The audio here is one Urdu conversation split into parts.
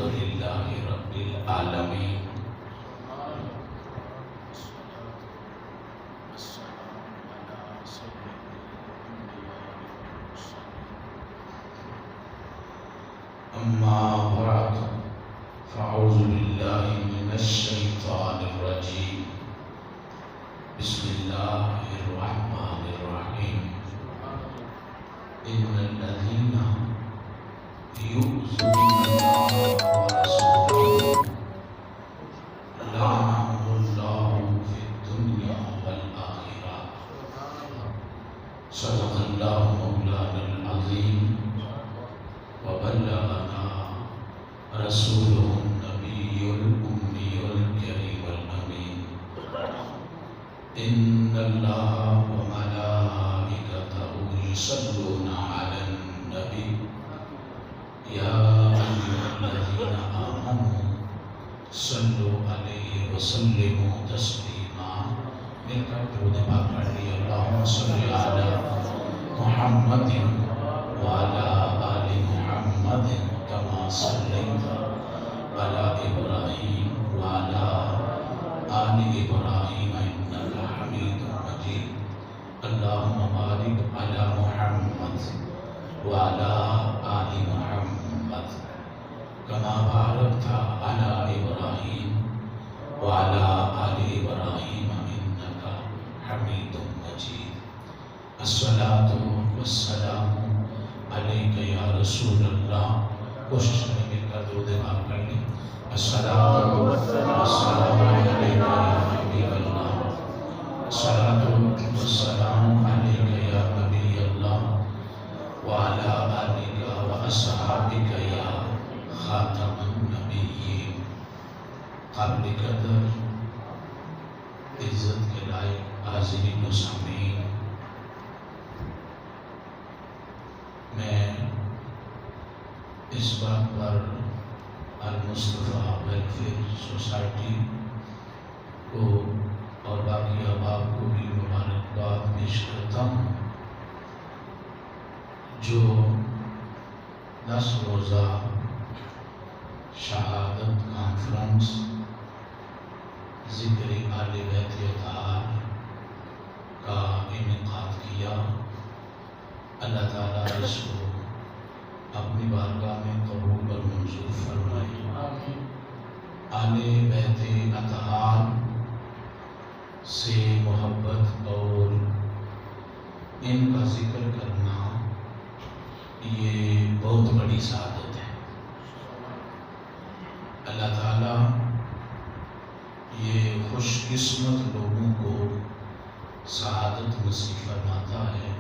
للہ رب العالمین. اما بعد فاعوذ باللہ من الشیطان الرجیم. بسم اللہ الرحمن الرحیم. ان الذین یؤذون اللہ ورسولہ لعنهم اللہ فی الدنیا والآخرہ. صدق اللہ مولانا العظیم وبلغنا رسوله النبی الأمی الکریم الامین. ان اللہ وملائکتہ یصلون علی النبی یا ایھا الذین آمنوا صلوا علیہ وسلموا تسلیما. مل کر درود پاک پڑھ لیے. اللہم صلی علی محمد وعلی آل محمد کما صلیت علی ابراہیم وعلی آل ابراہیم انک حمید مجید. اللہم بارک علی محمد وعلی آل محمد کما بارکت علی ابراہیم وعلی آل ابراہیم انک حمید مجید. الصلاۃ والسلام علیک یا رسول اللہ. کوشش کریں مل کر درود پاک پڑھ لیں. الصلاۃ والسلام علیک یا حبیب اللہ. الصلاۃ والسلام علیک یا نبی اللہ وعلی آلک واصحابک یا خاتم النبیین. قابل قدر عزت کے لائق حاضرین و سامعین، میں اس بات پر المصطفیٰ ویلفیئر سوسائٹی کو اور باقی احباب کو بھی مبارکباد پیش کرتا ہوں جو 10 روزہ شہادت کانفرنس ذکر آل بیت اطہار کا انعقاد کیا. اللہ تعالیٰ اس کو اپنی بارگاہ میں قبول اور منظور فرمائے. آل بیت اطہار سے محبت اور ان کا ذکر کرنا یہ بہت بڑی سعادت ہے. اللہ تعالیٰ یہ خوش قسمت لوگوں کو سعادت نصیب فرماتا ہے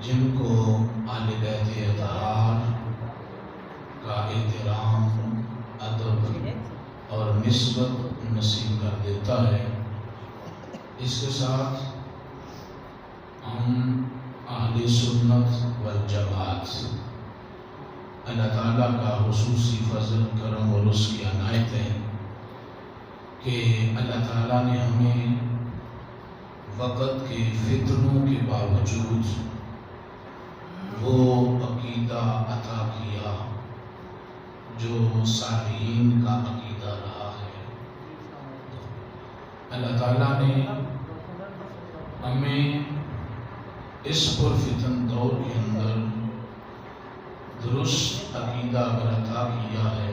جن کو آل بیت اطہار کا احترام، ادب اور نسبت نصیب کر دیتا ہے. اس کے ساتھ ہم اہل سنت والجماعت اللہ تعالیٰ کا خصوصی فضل کرم اور اس کی عنایت ہے کہ اللہ تعالیٰ نے ہمیں وقت کے فتنوں کے باوجود وہ عقیدہ عطا کیا جو صالحین کا عقیدہ رہا ہے. اللہ تعالیٰ نے ہمیں اس پرفتن دور کے اندر درست عقیدہ اگر عطا کیا ہے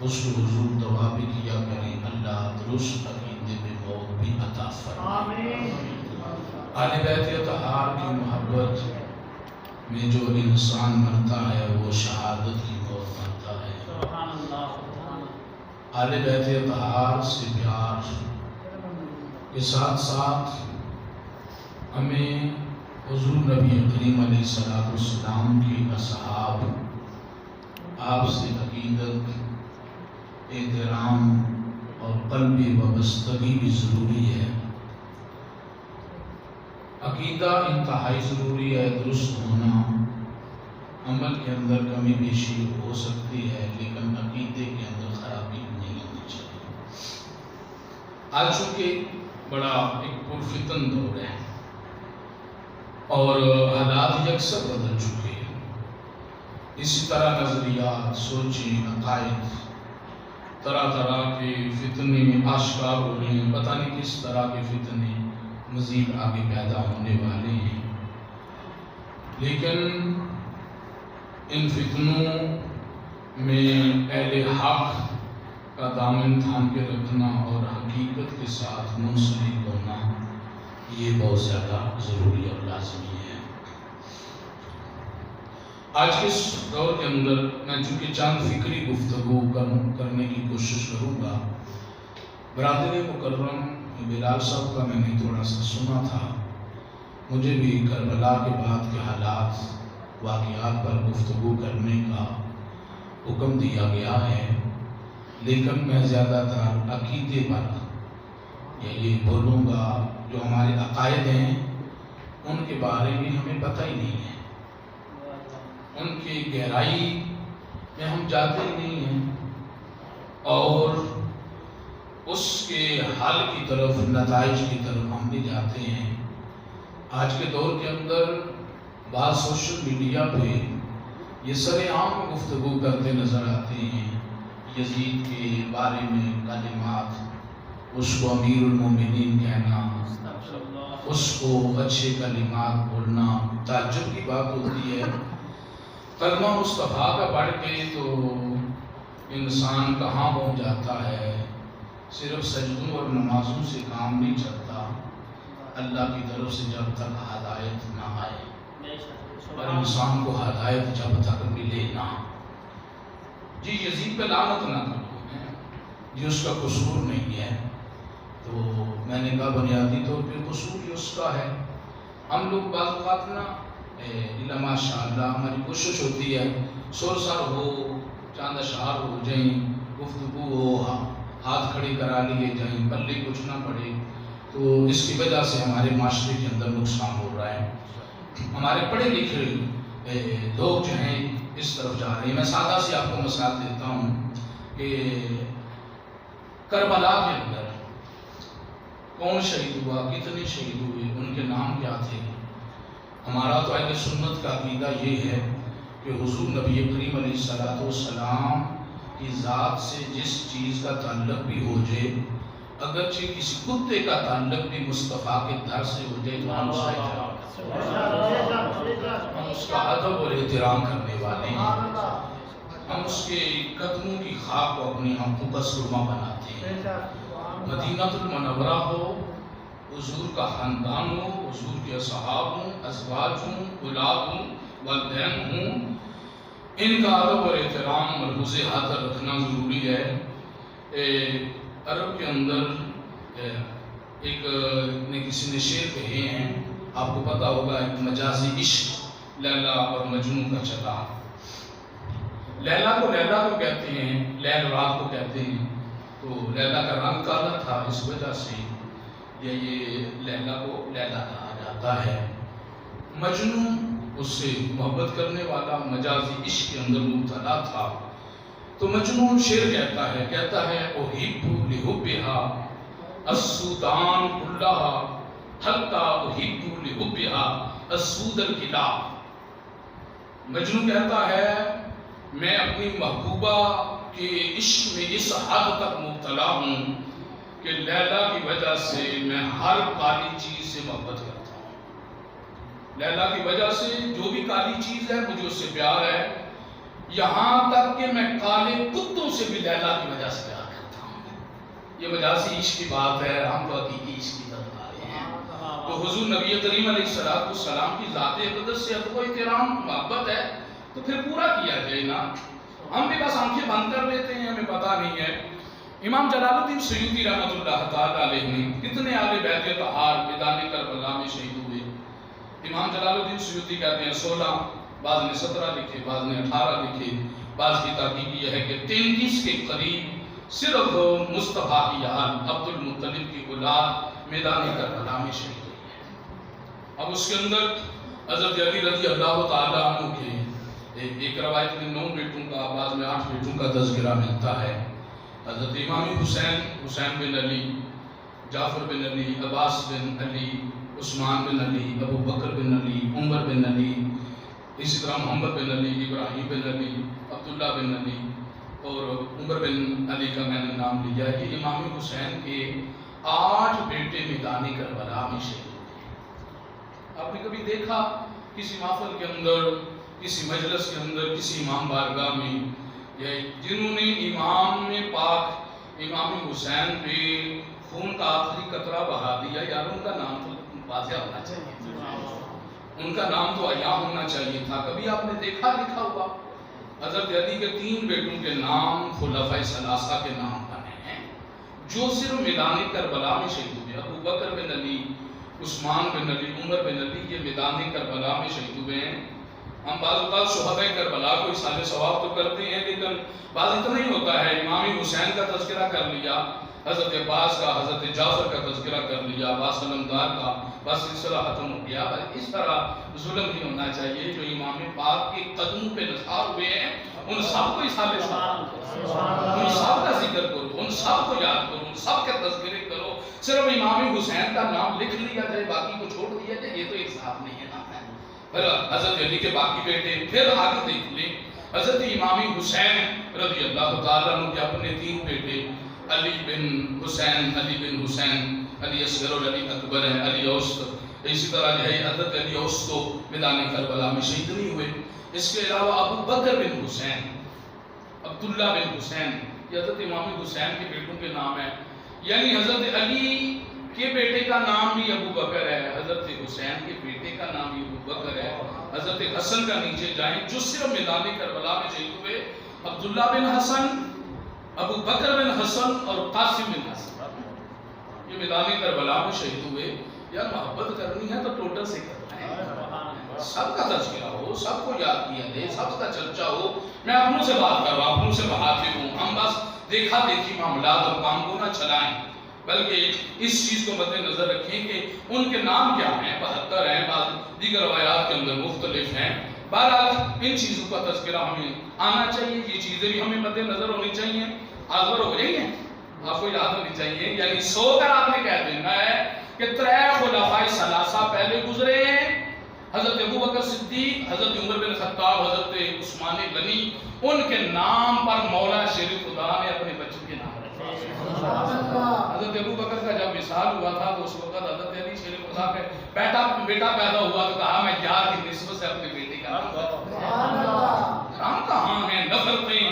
اس کو حضور دعا بھی کیا کریں اللہ درست عقیدے میں موت بھی عطا فرمائے. آل بیت اطہار کی محبت میں جو انسان مرتا ہے وہ شہادت کی موت مرتا ہے. آل بیت اطہار سے پیار کے ساتھ ساتھ ہمیں حضور نبی کریم علیہ السلام کی اصحاب آپ سے عقیدت، احترام اور قلبی وابستگی بھی ضروری ہے. عقیدہ انتہائی ضروری ہے. درست ہونا، عمل کے اندر کمی بیشی ہو سکتی ہے لیکن عقیدے کے اندر خرابی نہیں ہونی چاہیے. آج چونکہ بڑا ایک پرفتن دور ہے اور حالات یکسر بدل چکے ہیں. اسی طرح نظریات، سوچیں، عقائد، طرح طرح کے فتنے آشکار ہو رہے ہیں، پتہ نہیں کس طرح کے فتنے مزید آگے پیدا ہونے والے ہیں۔ لیکن ان فتنوں میں اہل حق کا دامن تھام کے رکھنا اور حقیقت کے ساتھ منسلک ہونا یہ بہت زیادہ ضروری اور لازمی ہے۔ آج کے اس دور کے اندر میں چونکہ چند فکری گفتگو کرنے کی کوشش کروں گا۔ برادر مکرم بلال صاحب کا میں نے تھوڑا سا سنا تھا، مجھے بھی کربلا کے بعد کے حالات، واقعات پر گفتگو کرنے کا حکم دیا گیا ہے، لیکن میں زیادہ تر عقیدے پر یہ بولوں گا۔ جو ہمارے عقائد ہیں ان کے بارے میں ہمیں پتہ ہی نہیں ہے، ان کی گہرائی میں ہم جاتے ہی نہیں ہیں، اور اس کے حل کی طرف، نتائج کی طرف ہم بھی جاتے ہیں۔ آج کے دور کے اندر بعض سوشل میڈیا پہ یہ سر عام گفتگو کرتے نظر آتے ہیں، یزید کے بارے میں کلمات، اس کو امیر المومنین کہنا، اس کو اچھے کلمات بولنا، تعجب کی بات ہوتی ہے۔ کلمہ مصطفیٰ کا پڑھ کے تو انسان کہاں پہنچ جاتا ہے۔ صرف سجدوں اور نمازوں سے کام نہیں چلتا، اللہ کی طرف سے جب تک ہدایت نہ آئے، اور انسان کو ہدایت جب تک ملے نہ، جی یزید پہ لعنت نہ کرو، جی اس کا قصور نہیں ہے، تو میں نے کہا بنیادی طور پہ قصور ہی اس کا ہے۔ ہم لوگ بعض اوقات نا ماشاء اللہ ہماری کوشش ہوتی ہے سر سر ہو، چاند اشعار ہو جائیں، گفتگو ہو، ہاتھ کھڑے کرا لیے جائیں، پلے کچھ نہ پڑے، تو اس کی وجہ سے ہمارے معاشرے کے اندر نقصان ہو رہا ہے۔ ہمارے پڑھے لکھے لوگ جو ہیں اس طرف جا رہے ہیں۔ میں سادہ سی آپ کو مثال دیتا ہوں کہ کربلا کے اندر کون شہید ہوا، کتنے شہید ہوئے، ان کے نام کیا تھے۔ ہمارا تو اہل سنت کا عقیدہ یہ ہے کہ حضور نبی کریم علیہ السلام کی ذات سے جس چیز کا تعلق بھی ہو جائے، اگرچہ کسی کتے کا تعلق بھی مصطفیٰ کے در سے ہو جائے، تو ہم اس کا ادب اور احترام کرنے والے ہیں، ہم اس کے قدموں کی خاک کو اپنی آنکھوں کا سرما بناتے ہیں۔ مدینہ المنورہ ہو، حضور کا خاندان ہو، حضور کے اصحاب ہوں، ازواج ہوں، اولاد ہوں، والدین ہوں، ان کا ادب اور احترام ملحوظ حاضر رکھنا ضروری ہے۔ عرب کے اندر ایک کسی نے شعر کہے ہیں، آپ کو پتا ہوگا، ایک مجازی عشق لیلا اور مجنون کا چلا۔ لیلا کو کہتے ہیں، لیل رات کو کہتے ہیں، تو لیلا کا رنگ کالا تھا، اس وجہ سے یہ لیلا کو لیلا کہا جاتا ہے۔ مجنون اس سے محبت کرنے والا، مجازی عشق کے اندر مبتلا تھا، تو مجنون شعر کہتا ہے احب لحبھا السودان کلھا حتی احب لحبھا السود الکلاب۔ مجنون کہتا ہے میں اپنی محبوبہ کے عشق میں اس حد تک مبتلا ہوں کہ لیلا کی وجہ سے میں ہر کالی چیز سے محبت کرتا ہوں۔ لیلا کی وجہ سے جو بھی کالی چیز ہے مجھے اس سے پیار ہے، یہاں تک کہ میں کالے کتوں سے بھی لیلا کی وجہ سے پیار کرتا ہوں۔ یہ مجازی عشق کی بات ہے، ہم تو حقیقی عشق کی طرف آ رہے ہیں۔ تو حضور نبی کریم علیہ السلام کی ذات اقدس سے ادب و احترام، محبت ہے تو پھر پورا کیا جائے نا۔ ہم بھی بس آنکھیں بند کر لیتے ہیں، ہمیں پتہ نہیں ہے۔ امام جلال الدین سیوطی رحمۃ اللہ تعالیٰ علیہ نے کتنے اہل بیت طہار میدان کربلا میں شہید ہوئے۔ امام جلال الدین سیوطی کہتے ہیں 16، بعض نے 17 لکھے، بعض نے 18 لکھے، بعض کی تحقیق یہ ہے کہ 33 کے قریب صرف مصطفیٰ کی آل عبد المطلب کی اولاد میدان کربلا میں شہید ہوئی ہے۔ اب اس کے اندر حضرت علی رضی اللہ تعالیٰ عنہ کے ایک روایت میں 9 بیٹوں کا، بعض میں 8 بیٹوں کا تذکرہ ملتا ہے۔ حضرت امام حسین بن علی، جعفر بن علی، عباس بن علی، عثمان بن علی، ابو بکر بن علی، عمر بن علی، اسی طرح محمد بن علی، ابراہیم بن علی، عبداللہ بن علی اور عمر بن علی کا میں نے نام لیا کہ امام حسین کے 8 بیٹے میدان کربلا میں شہید ہوئے۔ آپ نے کبھی دیکھا کسی محفل کے اندر، کسی مجلس کے اندر، کسی امام بارگاہ میں، یا جنہوں نے امام پاک امام حسین پہ خون کا آخری قطرہ بہا دیا، یار ان کا نام تو واضح ہونا چاہیے تھا، ان کا نام تو عیاں ہونا چاہیے تھا۔ کبھی آپ نے دیکھا لکھا ہوا حضرت علی کے 3 بیٹوں کے نام خلفائے ثلاثہ کے نام بنے ہیں جو صرف میدان کربلا میں شہید ہوئے؟ ابو بکر بن علی، عثمان بن علی، عمر بن علی، یہ میدان کربلا میں شہید ہوئے ہیں۔ ہم بعض اوقات شہدائے کربلا کو اصحاب ثواب تو کرتے ہیں، لیکن بعض اتنا ہی ہوتا ہے امام حسین کا تذکرہ کر لیا، حضرت عباس کا، حضرت جعفر کا تذکرہ کر لیا، عباس علمدار کا، بس سلسلہ ختم ہو گیا۔ اس طرح ظلم نہیں ہونا چاہیے۔ جو امام پاک کے قدموں پہ نثار ہوئے ہیں ان سب کو اصحاب ثواب کرو، ان سب کا ذکر کرو، ان سب کو یاد کرو، ان سب کے تذکرے کرو۔ صرف امام حسین کا نام لکھ لیا جائے، باقی کو چھوڑ دیا جائے، یہ تو انصاف نہیں ہے نا۔ حضرت علی کے باقی بیٹے پھر آگے دیکھ لیں، حضرت امام حسین رضی اللہ تعالیٰ عنہ کے اپنے 3 بیٹے علی بن حسین، علی بن حسین، علی اصغر اور علی اکبر ہیں، علی اوسط۔ اسی طرح جو ہے حضرت علی اوسط کو میدان کربلا میں شہید نہیں ہوئے۔ اس کے علاوہ ابو بکر بن حسین، عبداللہ بن حسین، یہ حضرت امام حسین کے بیٹوں کے نام ہیں، یعنی حضرت علی کے بیٹے کا نام بھی ابو بکر ہے، حضرت حسین کے بیٹے کا نام بھی ابو بکر ہے۔ حضرت حسن کا نیچے جائیں جو صرف میدان کربلا میں شہید ہوئے، عبداللہ بن حسن، ابو بکر بن حسن اور قاسم بن حسن، یہ میدان کربلا میں شہید ہوئے۔ یار محبت کرنی ہے تو ٹوٹل سے کرنا ہے، سب کا تذکرہ ہو، سب کو یاد کیا دے، سب کا چرچا ہو۔ میں اپنوں سے بات کر رہا ہوں، اپنوں سے بہاتے ہوں، ہم بس دیکھا دیکھی معاملات اور کام کو نہ چلائیں، بلکہ اس چیز کو مد نظر رکھیں کہ ان کے نام کیا ہیں، 72 ہیں، بعض دیگر روایات کے اندر مختلف ہیں۔ بہرحال ان چیزوں کا تذکرہ ہمیں آنا چاہیے، یہ چیزیں بھی ہمیں مد نظر ہونی چاہیے۔ آزور ہو جائیں گے، آپ کو یاد ہونی چاہیے، یعنی سو کر آپ نے کہہ دینا ہے کہ 3 خلفائے ثلاثہ پہلے گزرے ہیں، حضرت ابو بکر صدیق، حضرت عمر بن خطاب، حضرت عثمان غنی، ان کے نام پر مولا شیر خدا نے اپنے بچوں کے نام رکھے۔ حضرت ابو بکر کا جب وصال ہوا تھا تو اس وقت حضرت علی شیر خدا کے بیٹا پیدا ہوا تو کہا میں یار کی نسبت سے اپنے بیٹے کا نام کہاں ہیں، نفرتیں،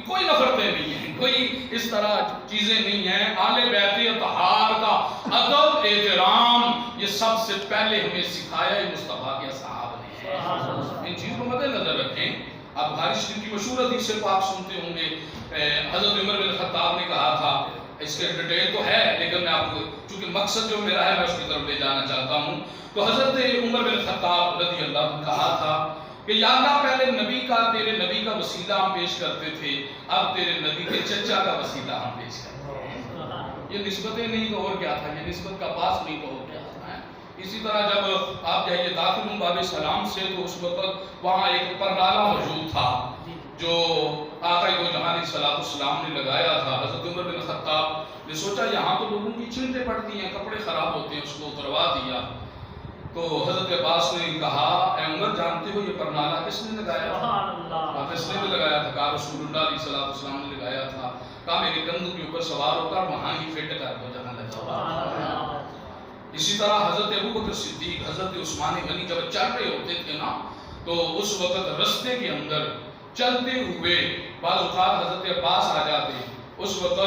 کوئی نفرتیں نہیں ہیں، کوئی اس طرح چیزیں نہیں ہیں۔ آل بیت اطہار کا ادب، احترام، یہ سب سے پہلے ہمیں سکھایا ہے مصطفیٰ کے اصحاب نے۔ ان چیزوں کو مد نظر رکھیں۔ آپ بخاری شریف کی مشہور حدیث سے پاک سنتے ہوں گے، حضرت عمر بن خطاب نے کہا تھا، اس کے ڈیٹیل تو ہے لیکن میں آپ کو چونکہ مقصد جو میرا ہے میں اس کی طرف لے جانا چاہتا ہوں، تو حضرت عمر بن خطاب رضی اللہ عنہ کہا تھا کہ یا اللہ پہلے تیرے نبی کا وسیلہ ہم پیش کرتے تھے، اب تیرے نبی کے چچا کا وسیلہ ہم پیش کرتے ہیں۔ یہ نسبتیں نہیں تو اور کیا تھا، یہ نسبت کا پاس نہیں تو اور کیا تھا۔ اسی طرح جب آپ جائیے داخل ہوں باب سلام سے تو اس وقت وہاں ایک پرنالہ موجود تھا جو آقا دو جہان علیہ السلام نے لگایا تھا۔ حضرت عمر بن خطاب نے سوچا یہاں تو لوگوں کی چنٹیں پڑتی ہیں، کپڑے خراب ہوتے ہیں، اس کو اتروا دیا۔ تو حضرت عباس نے کہا اے عمر جانتے ہو یہ پرنالہ کس نے لگایا تھا؟ کس نے لگایا تھا؟ کہا رسول اللہ علیہ السلام نے لگایا تھا۔ کہا میرے کندھوں کے اوپر سوار ہو کر وہاں ہی فٹ کر دو جہاں لگا۔ اسی طرح حضرت ابو بکر صدیق، حضرت عثمان غنی جب چل رہے ہوتے تھے نا تو اس وقت رستے کے اندر چلتے ہوئے بعض اوقات حضرت عباس آ جاتے، اس وقت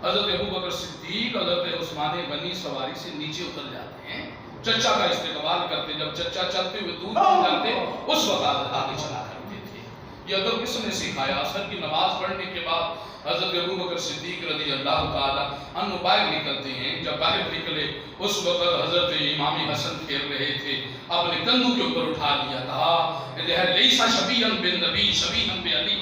حضرت ابو بکر صدیق، حضرت عثمان غنی سواری سے نیچے اتر جاتے ہیں، چچا کا استقبال کرتے، جب چچا چلتے ہوئے دور پہنچ جاتے اس وقت آگے چلا کرتے تھے۔ یہ ادب کس نے سکھایا؟ عصر کی نماز پڑھنے کے بعد حضرت ابو بکر صدیق رضی اللہ تعالیٰ عنہ باہر نکلتے ہیں، جب باہر نکلے اس وقت حضرت امام حسن کھیل رہے تھے، اپنے کندھوں کے اوپر اٹھا لیا، کہا لیسا شبیہا بالنبی شبیہا بعلی،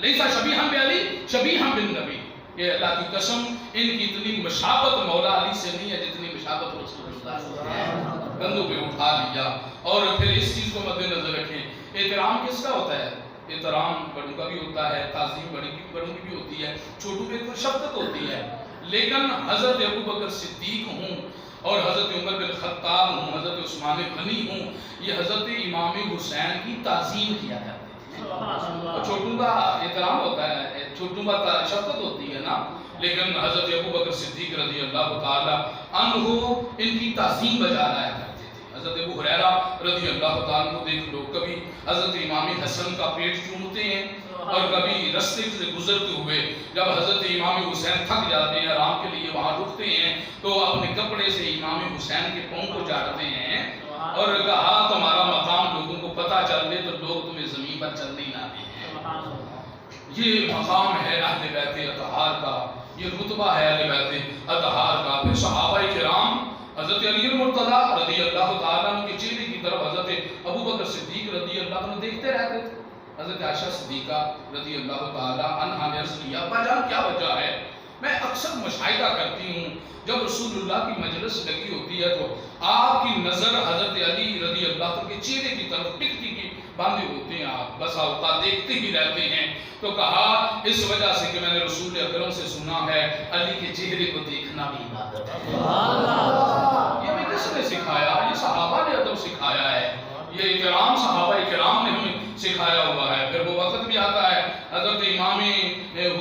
لیسا شبیہا بعلی شبیہا بالنبی۔ یہ اللہ کی قسم ان کی اتنی مشابت مولا علی سے نہیں ہے جتنی مشابت رسول اللہ سے ہے۔ کندھوں پہ اٹھا لیا اور پھر اس چیز کو مد نظر رکھیں، احترام کس کا ہوتا ہے؟ احترام بڑوں کا بھی ہوتا ہے، تعظیم بڑوں کی بھی ہوتی ہے، چھوٹوں پہ کوئی شفقت ہوتی ہے، لیکن حضرت ابو بکر صدیق ہوں اور حضرت عمر بن خطاب ہوں، حضرت عثمان غنی ہوں، یہ حضرت امام حسین کی تعظیم کیا کرتے تھے. اور چھوٹوں کا احترام ہوتا ہے، چھوٹوں کا شفقت ہوتی ہے نا، لیکن حضرت ابو بکر صدیق رضی اللہ تعالی عنہ ان کی تعظیم بجا لایا کرتے تھے. حضرت ابو ہریرہ رضی اللہ تعالیٰ کو دیکھ لو، کبھی حضرت امام حسن کا پیٹ چومتے ہیں، اور کبھی رستے سے گزرتے ہوئے جب حضرت امام حسین تھک جاتے ہیں، آرام کے لیے وہاں رکتے ہیں، تو اپنے کپڑے سے امام حسین کے پاؤں کو جاڑتے ہیں اور کہا تمہارا مقام لوگوں کو پتہ چل دے تو لوگ تمہیں زمین پر چلنے نہ دیں. یہ مقام ہے اہل بیت اطہار کا، یہ رتبہ ہے اہل بیت اطہار کا. پھر صحابہ کرام حضرت علی المرتضیٰ رضی اللہ تعالیٰ عنہ کے چہرے کی طرف حضرت ابو بکر صدیق رضی اللہ عنہ دیکھتے رہتے تھے. حضرت عائشہ صدیقہ رضی اللہ تعالیٰ عنہا نے عرض کیا، ابا جان کیا وجہ ہے؟ میں اکثر مشاہدہ کرتی ہوں جب رسول اللہ کی مجلس لگی ہوتی ہے تو آپ کی نظر حضرت علی رضی اللہ عنہ کے چہرے کی طرف ٹکتی کی باندھے ہوتے ہیں، آپ بس اوقات دیکھتے ہی رہتے ہیں. تو کہا اس وجہ سے کہ میں نے رسول اکرم سے سنا ہے علی کے چہرے کو دیکھنا بھی عبادت ہے. یہ ہمیں کس نے سکھایا؟ یہ صحابہ نے ادب سکھایا ہے، یہ اکرام صحابہ اکرام نے ہمیں سکھایا ہوا ہے. پھر وہ وقت بھی آتا ہے حضرت امام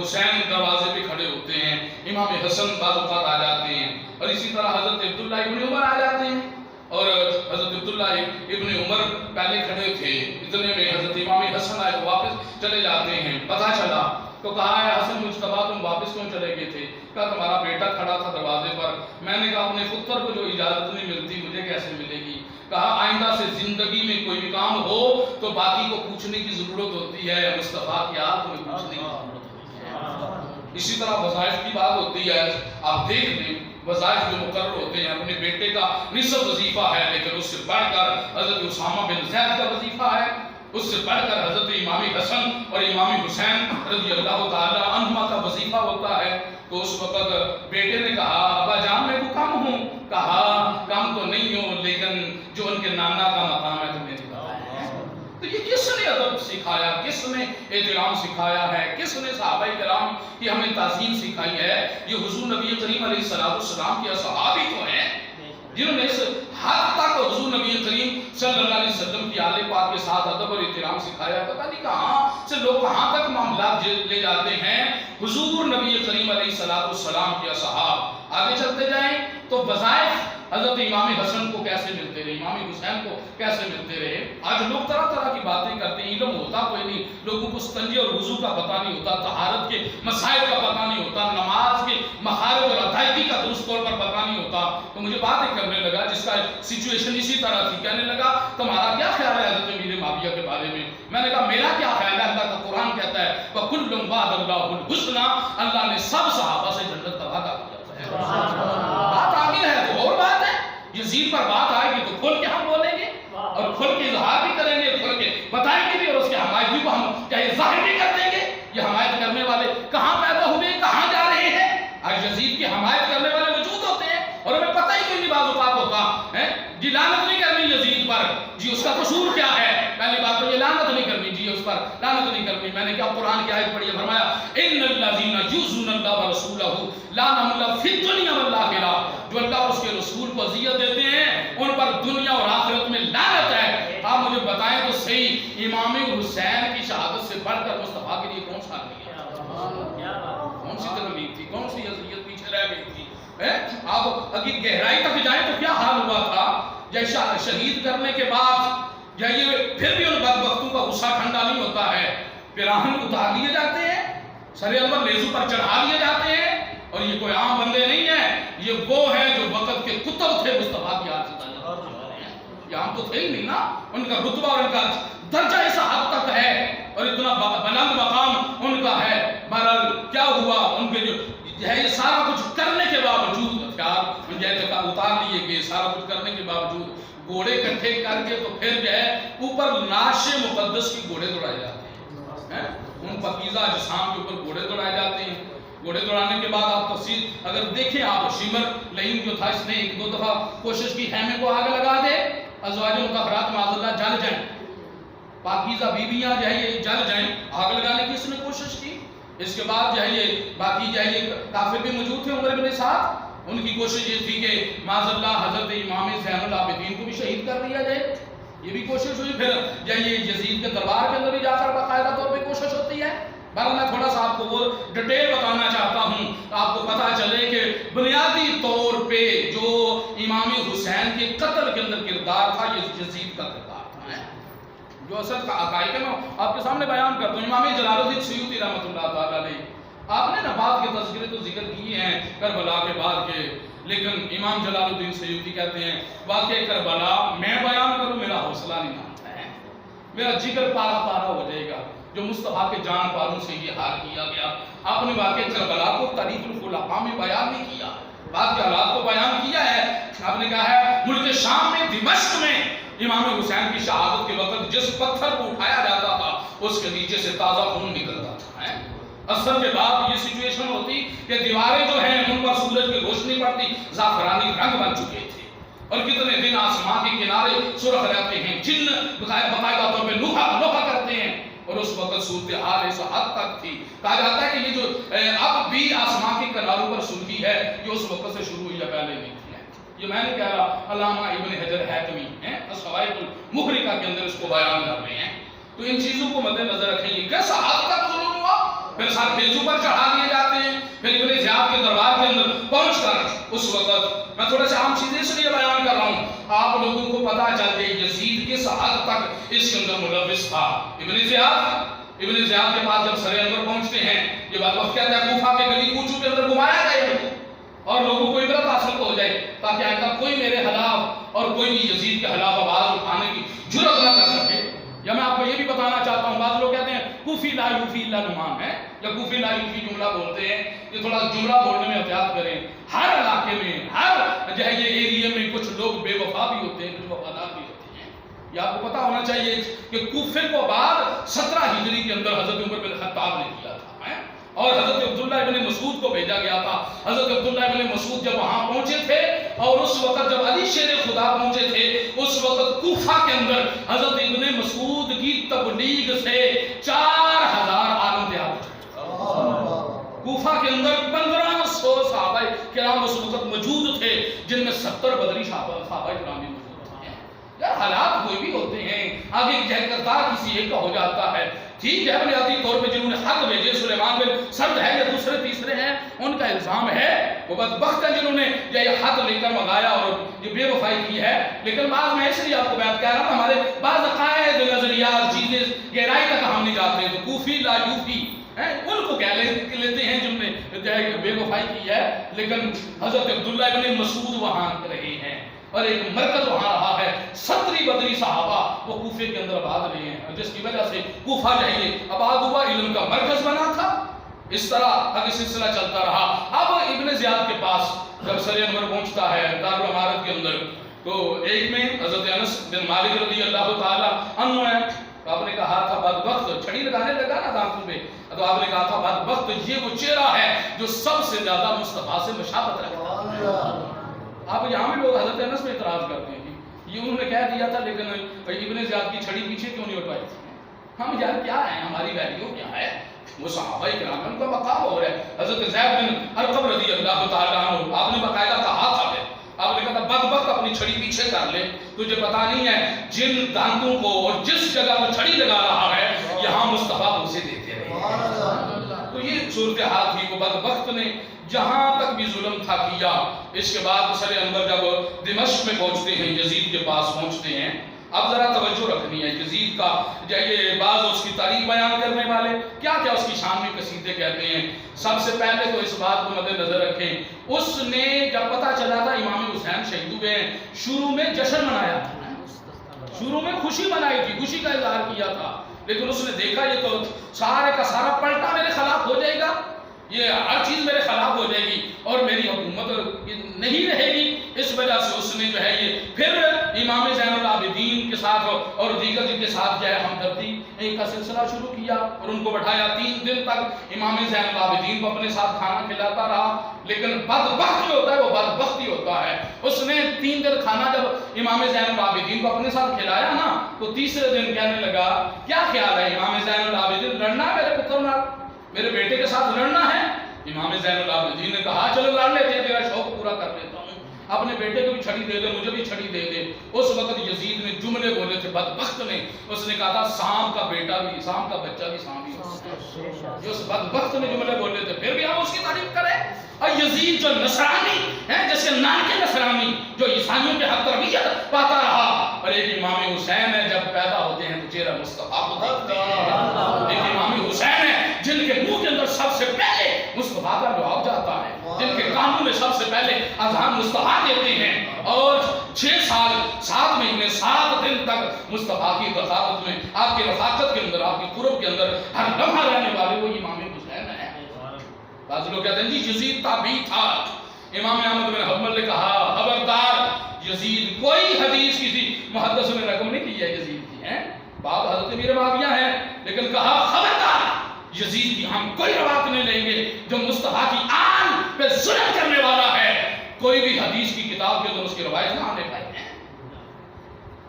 حسین دروازے پہ کھڑے ہوتے ہیں، امام حسن بعض اوقات آ جاتے ہیں، اور اسی طرح حضرت عبداللہ ابن عمر آ جاتے ہیں. اور حضرت عبداللہ ابن عمر پہلے کھڑے تھے، اتنے میں حضرت امام حسن آئے واپس چلے جاتے ہیں. پتہ چلا تو کہا ہے حسن مجتبیٰ تم واپس کیوں چلے گئے تھے؟ کہا تمہارا بیٹا کھڑا تھا دروازے پر، میں نے کہا اپنے پتر کو جو اجازت نہیں ملتی مجھے کیسے ملے گی. کہا آئندہ سے زندگی میں کوئی بھی کام ہو تو باقی کو پوچھنے کی ضرورت ہوتی ہے، مصطفیٰ کیا تمہیں پوچھنے کی ضرورت ہوتی ہے. اسی طرح وظائف کی بات ہوتی ہے، آپ دیکھ لیں وظائف جو مقرر ہوتے ہیں. اپنے بیٹے کا نصف وظیفہ ہے، لیکن اس سے بڑھ کر حضرت اسامہ بن زید کا وظیفہ ہے، اس سے بڑھ کر حضرت امام حسن اور امام حسین رضی اللہ تعالی عنہما کا وظیفہ ہوتا ہے. تو اس وقت بیٹے نے کہا ابا جان میں کو کم ہوں. کہا کم تو نہیں ہوں، لیکن جو ان کے نانا کا مقام ہے تمہیں نہیں بتایا ہے. تو یہ کس نے ادب سکھایا، کس نے احترام سکھایا ہے، کس نے صحابہ کرام کی ہمیں تعظیم سکھائی ہے؟ یہ حضور نبی کریم علیہ السلام کے صحابی تو ہیں جنہوں نے اس حد تک حضور نبی کریم صلی اللہ علیہ وسلم کی آل پاک کے ساتھ ادب اور احترام سکھایا. پتہ نہیں کہاں سے لوگ کہاں تک معاملات لے جاتے ہیں. حضور نبی کریم علیہ السلام کے اصحاب آگے چلتے جائیں تو وظائف حضرت امام حسن کو کیسے ملتے رہے، امام حسین کو کیسے ملتے رہے. آج لوگ طرح طرح کی باتیں کرتے ہیں، علم ہوتا کوئی نہیں، لوگوں کو استنجے اور وضو کا پتہ نہیں ہوتا، طہارت کے مسائل کا پتہ نہیں ہوتا، نماز کے مخارج اور ادائیگی کا درست طور پر پتہ نہیں ہوتا. تو مجھے باتیں کرنے لگا جس کا سچویشن اسی طرح تھی. کہنے لگا تمہارا کیا خیال ہے حضرت امیر معاویہ کے بارے میں؟ میں نے کہا میرا کیا خیال ہے، اللہ کا قرآن کہتا ہے وَكُلٌّ وَعَدَ اللَّهُ الْحُسْنَى، اللہ نے سب صحابہ سے جنت کا وعدہ کیا ہے. بات آگے ہے تو اور بات ہے، یزید پر بات آئے گی تو کھل کے ہم بولیں گے اور کھل کے اظہار بھی کریں گے، کھل کے بتائیں گے بھی، اور اس کے حمایت بھی کو ہم کیا یہ ظاہر بھی کر دیں گے. یہ حمایت کرنے والے کہاں پیدا ہوئے، کہاں جا رہے ہیں؟ آج یزید کی حمایت کرنے والے موجود ہوتے ہیں اور ہمیں پتہ ہی کوئی نہیں بعض اوقات ہوتا ہے. جی لعنت نہیں کرنی یزید پر، جی اس کا قصور کیا ہے؟ پہلی بات تو یہ لعنت نہیں کرنی، جی اس پر لعنت نہیں کرنی. میں نے کیا قرآن کی آیت پڑھی ہے، فرمایا ان الذین یؤذون اللہ ورسولہ لعنہم اللہ فی الدنیا والآخرہ، جو اللہ اور اس کے رسول کو اذیت دیتے ہیں ان پر دنیا اور آخرت میں لعنت ہے. آپ مجھے بتائیں تو صحیح امام حسین کی شہادت سے بڑھ کر مصطفیٰ کے لیے کون سا نہیں ہے؟ کون سی تکلیف تھی، کون سی اذیت پیچھے رہ گئی تھی؟ آپ اگر گہرائی تک جائیں تو کیا حال ہوا تھا جیسا شہید کرنے کے بعد، یا یہ پھر بھی ان بدبختوں کا غصہ ٹھنڈا نہیں ہوتا ہے. پیراہن اتار لیے جاتے ہیں، سر انور لیزو پر چڑھا لیے جاتے ہیں، اور یہ کوئی عام بندے نہیں ہیں، یہ وہ ہیں جو وقت کے کتب تھے مصطفیٰ کی آج سے یہ عام تو تھے ہی نہیں نا. ان کا رتبہ اور ان کا درجہ ایسا حد تک ہے اور اتنا بلند مقام ان کا ہے. بہرحال کیا ہوا، ان کے جو ہے یہ سارا کچھ کرنے کے باوجود ہتھیار جگہ اتار لیے گئے، سارا کچھ کرنے کے باوجود گھوڑے اکٹھے کر کے تو پھر جو ہے اوپر نعش مقدس کی گھوڑے دوڑائے جاتے ہیں. ان پاکیزہ اجسام کے اوپر گھوڑے دوڑائے جاتے ہیں. گھوڑے دوڑانے کے بعد آپ تفصیل اگر دیکھیں، آپ شمر لئیم جو تھا اس نے ایک دو دفعہ کوشش کی خیمے کو آگ لگا دے، ازواج مطہرات معاذ اللہ جل جائیں، پاکیزہ بیویاں جو ہے یہ جل جائیں، آگ لگانے کی اس نے کوشش کی. اس کے بعد جو ہے یہ باقی جو ہے یہ کافر بھی موجود تھے عمر بن سعد، ان کی کوشش یہ تھی کہ معاذ اللہ حضرت امام زین العابدین کو بھی شہید کر دیا جائے، یہ بھی کوشش ہوئی. پھر یہ یزید کے دربار کے اندر بھی جا کر باقاعدہ طور پہ کوشش ہوتی ہے. بہرحال میں تھوڑا سا آپ کو وہ ڈیٹیل بتانا چاہتا ہوں، آپ کو پتہ چلے کہ بنیادی طور پہ جو امام حسین کے قتل کے اندر کردار تھا یہ یزید کا کردار تھا. جو اصل کا عقائد ہے میں آپ کے سامنے بیان کرتا ہوں. امام جلال الدین سیوطی رحمۃ اللہ تعالیٰ علیہ، آپ نے نا بعد کے تذکرے تو ذکر کیے ہیں کربلا کے بعد کے، لیکن امام جلال الدین سیوطی کہتے ہیں واقعہ کربلا میں بیان کروں میرا حوصلہ نہیں مانتا ہے، میرا جگر پارا پارا ہو جائے گا. جو مصطفیٰ کے جان پاروں سے یہ حال کیا گیا، آپ نے واقعہ کربلا کو تاریخ الخلفاء میں بیان نہیں کیا، بعد کے حالات کو بیان کیا ہے. آپ نے کہا ہے ملک شام میں دمشق میں امام حسین کی شہادت کے وقت جس پتھر کو اٹھایا جاتا تھا اس کے نیچے سے تازہ خون نکلتا تھا. اثر کے بعد یہ سچویشن ہوتی کہ دیواریں جو ہیں ان پر سورج کی روشنی پڑتی، زعفرانی رنگ بن چکے تھے، اور کتنے دن آسمان کے کنارے سرخ رہتے ہیں، جن باقاعدہ طور پہ لوہا کرتے ہیں. اور اس وقت صورتحال اس حد تک تھی، کہا جاتا ہے کہ یہ جو اب بھی آسمان کے کناروں پر سرخی ہے یہ اس وقت سے شروع ہوئی ہے، پہلے نہیں تھی. یہ میں نے کہہ رہا، علامہ ابن حجر حیتمی ہیں الصواعق المحرقہ کے اندر اس کو بیان کر رہے ہیں. تو ان چیزوں کو مد نظر رکھیں، یہ کیسا حد تک ظلم ہوا. پھر ساتھ بیزو پر چڑھا دیے جاتے ہیں. پھر ابن زیاد کے دربار کے اندر پہنچ کر اس وقت میں تھوڑا سا عام چیزیں اس لیے بیان کر رہا ہوں آپ لوگوں کو پتہ چل جائے یزید کس حد تک اس کے اندر ملوث تھا. ابن زیاد کے پاس جب سر انور پہنچتے ہیں، یہ بات وقت کہتا ہے کوفہ کے گلی کوچوں کے اندر گھمایا جائے اور لوگوں کو عبرت حاصل ہو جائے، تاکہ آئندہ کوئی میرے خلاف اور کوئی بھی یزید کے خلاف آواز اٹھانے کی جرأت نہ کر سکے. یا میں آپ کو یہ بھی بتانا چاہتا ہوں، بعض لوگ کہتے ہیں کوفی لا یوفی الا نعمان ہے، یا کوفی لا یوفی جملہ بولتے ہیں، یہ تھوڑا جملہ بولنے میں احتیاط کریں. ہر علاقے میں ہر جو ہے یہ ایریے میں کچھ لوگ بے وفا بھی ہوتے ہیں، کچھ وفادار بھی ہوتے ہیں. یہ آپ کو پتہ ہونا چاہیے کہ کوفے کو بعد 17 ہجری کے اندر حضرت عمر بن خطاب نے کیا تھا، اور حضرت عبداللہ ابن مسعود کو بھیجا گیا تھا. حضرت عبداللہ ابن مسعود جب وہاں پہنچے تھے اور اس وقت جب علی شیر خدا پہنچے تھے، اس وقت کوفہ کے اندر حضرت ابن مسعود کی تبلیغ سے 4000 عالم تیار ہو چکے. کوفہ کے اندر 1500 صحابہ کرام اس وقت موجود تھے، جن میں 70 بدری صحابہ کرام بھی موجود تھے. یار حالات کوئی بھی ہوتے ہیں، آگے کردار کسی ایک کا ہو جاتا ہے. ٹھیک ہے بنیادی طور پہ جنہوں نے خط بھیجے سلیمان بن سرد ہے یا دوسرے تیسرے ہیں، ان کا الزام ہے وہ بدبخت ہیں جنہوں نے یہ خط لے کر منگایا اور یہ بے وفائی کی ہے. لیکن بعض میں اس لیے آپ کو بات کہہ رہا ہوں، ہمارے بعض عقائد نظریات چیزیں گہرائی تک ہم نہیں جاتے، تو کوفی لا یوفی ان کو کہہ لیتے ہیں جن نے بے وفائی کی ہے. لیکن حضرت عبداللہ ابن مسعود وہاں رہے ہیں اور ایک مرکز وہاں رہا ہے. 70 بدری صحابہ وہ کوفے کے اندر آباد رہے ہیں، جس کی وجہ سے کوفہ جائیے آباد ہوا، علم کا مرکز بنا تھا. اس طرح آگے سلسلہ چلتا رہا. اب ابن زیاد کے پاس جب سر انور پہنچتا ہے دارالامارت کے اندر، تو ایک میں حضرت انس بن مالک رضی اللہ تعالی عنہ ہے. آپ نے کہا تھا بدبخت، چھڑی لگانے لگا نا دانتوں پہ، تو آپ نے کہا تھا بدبخت یہ وہ چہرہ ہے جو سب سے زیادہ مصطفیٰ سے مشابہت رکھتا ہے. آپ یہاں بھی لوگ حضرت انس پہ اعتراض کرتے ہیں کہ یہ انہوں نے کہہ دیا تھا، لیکن ابن زیاد کی چھڑی پیچھے کیوں نہیں اٹھوائی تھی؟ ہم یار کیا ہیں، ہماری ویلیو کیا ہے؟ وہ صحابہ کرام ان کا مقام ہو رہا ہے. حضرت زید بن ارقم رضی اللہ تعالیٰ عنہ آپ نے باقاعدہ کہا تھا، آپ نے کہا تھا بدبخت اپنی چھڑی پیچھے کر لے، تجھے پتا نہیں ہے جن دانتوں کو اور جس جگہ وہ چھڑی لگا رہا ہے یہاں مصطفیٰ اسے دیتے رہے. تو یہ صورتحال تھی. وہ بدبخت نے جہاں تک بھی ظلم تھا کیا. اس کے بعد سر انور جب دمشق میں پہنچتے ہیں، یزید کے پاس پہنچتے ہیں. اب ذرا توجہ رکھنی ہے یزید کا، یہ بعض اس کی تاریخ بیان کرنے والے کیا کیا اس کی شان میں قصیدے کہتے ہیں. سب سے پہلے تو اس بات کو مد نظر رکھیں، اس نے جب پتہ چلا تھا امام حسین شہید ہوئے ہیں، شروع میں جشن منایا تھا، شروع میں خوشی منائی تھی، خوشی کا اظہار کیا تھا. لیکن اس نے دیکھا یہ تو سارے کا سارا پلٹا میرے خلاف ہو جائے گا، یہ ہر چیز میرے خلاف ہو جائے گی اور میری حکومت نہیں رہے گی. اس وجہ سے اس نے جو ہے یہ پھر امام زین العابدین کے ساتھ اور دیگر جن کے ساتھ جو ہے ہمدردی کا سلسلہ شروع کیا اور ان کو بٹھایا. 3 دن تک امام زین العابدین کو اپنے ساتھ کھانا کھلاتا رہا. لیکن بدبخت جو ہوتا ہے وہ بدبختی ہوتا ہے. اس نے 3 دن کھانا جب امام زین العابدین کو اپنے ساتھ کھلایا نا، تو تیسرے دن کہنے لگا کیا خیال ہے امام زین العابدین، لڑنا ہے میرے پتر نال، میرے بیٹے کے ساتھ لڑنا ہے؟ امام زین العابدین نے کہا چلو لڑ لیتے ہیں، تیرا شوق پورا کر اپنے بیٹے کو بھی چھڑی دے دے، مجھے بھی چھڑی دے دے۔ اس وقت یزید نے جملے بولے تھے، بدبخت نے، اس نے کہا تھا سام کا بیٹا بھی، سام کا بچہ بھی سام ہی ہوگا۔ جو اس بدبخت نے جملے بولے تھے، پھر بھی ہم اس کی تعریف کریں۔ اور یزید جو نصرانی ہے، جیسے نان کے نصرانی جو عیسائیوں کے حق تربیت پاتا رہا، اور ایک امام حسین ہے جب پیدا ہوتے ہیں تو چہرہ مصطفیٰ کو دیکھتے ہیں۔ ایک امام حسین ہے جن کے منہ کے اندر سب سے پہلے مصطفیٰ کا لعاب جاتا ہے، جن کے کانوں میں سب سے پہلے اذان مصطفیٰ دیتے ہیں، اور 6 سال 7 مہینے 7 دن تک مصطفیٰ کی رفاقت میں، آپ کی رفاقت کے اندر، آپ کی قرب کے اندر ہر لمحہ رہنے والے وہ امام حسین ہیں۔ بعض لوگ کہتے ہیں جی یزید تابعی تھا۔ امام احمد بن حنبل نے کہا خبردار، یزید کوئی حدیث کسی محدث نے رقم نہیں کی ہے یزید کی ہے، باپ حضرت امیر معاویہ ہیں، لیکن کہا خبردار، یزید کی ہم کوئی روایت نہیں لیں گے جو مصطفیٰ کی آن پہ ظلم کرنے والا ہے، کوئی بھی حدیث کی کتاب کے اندر اس کی روایت نہ آنے پائے ہیں۔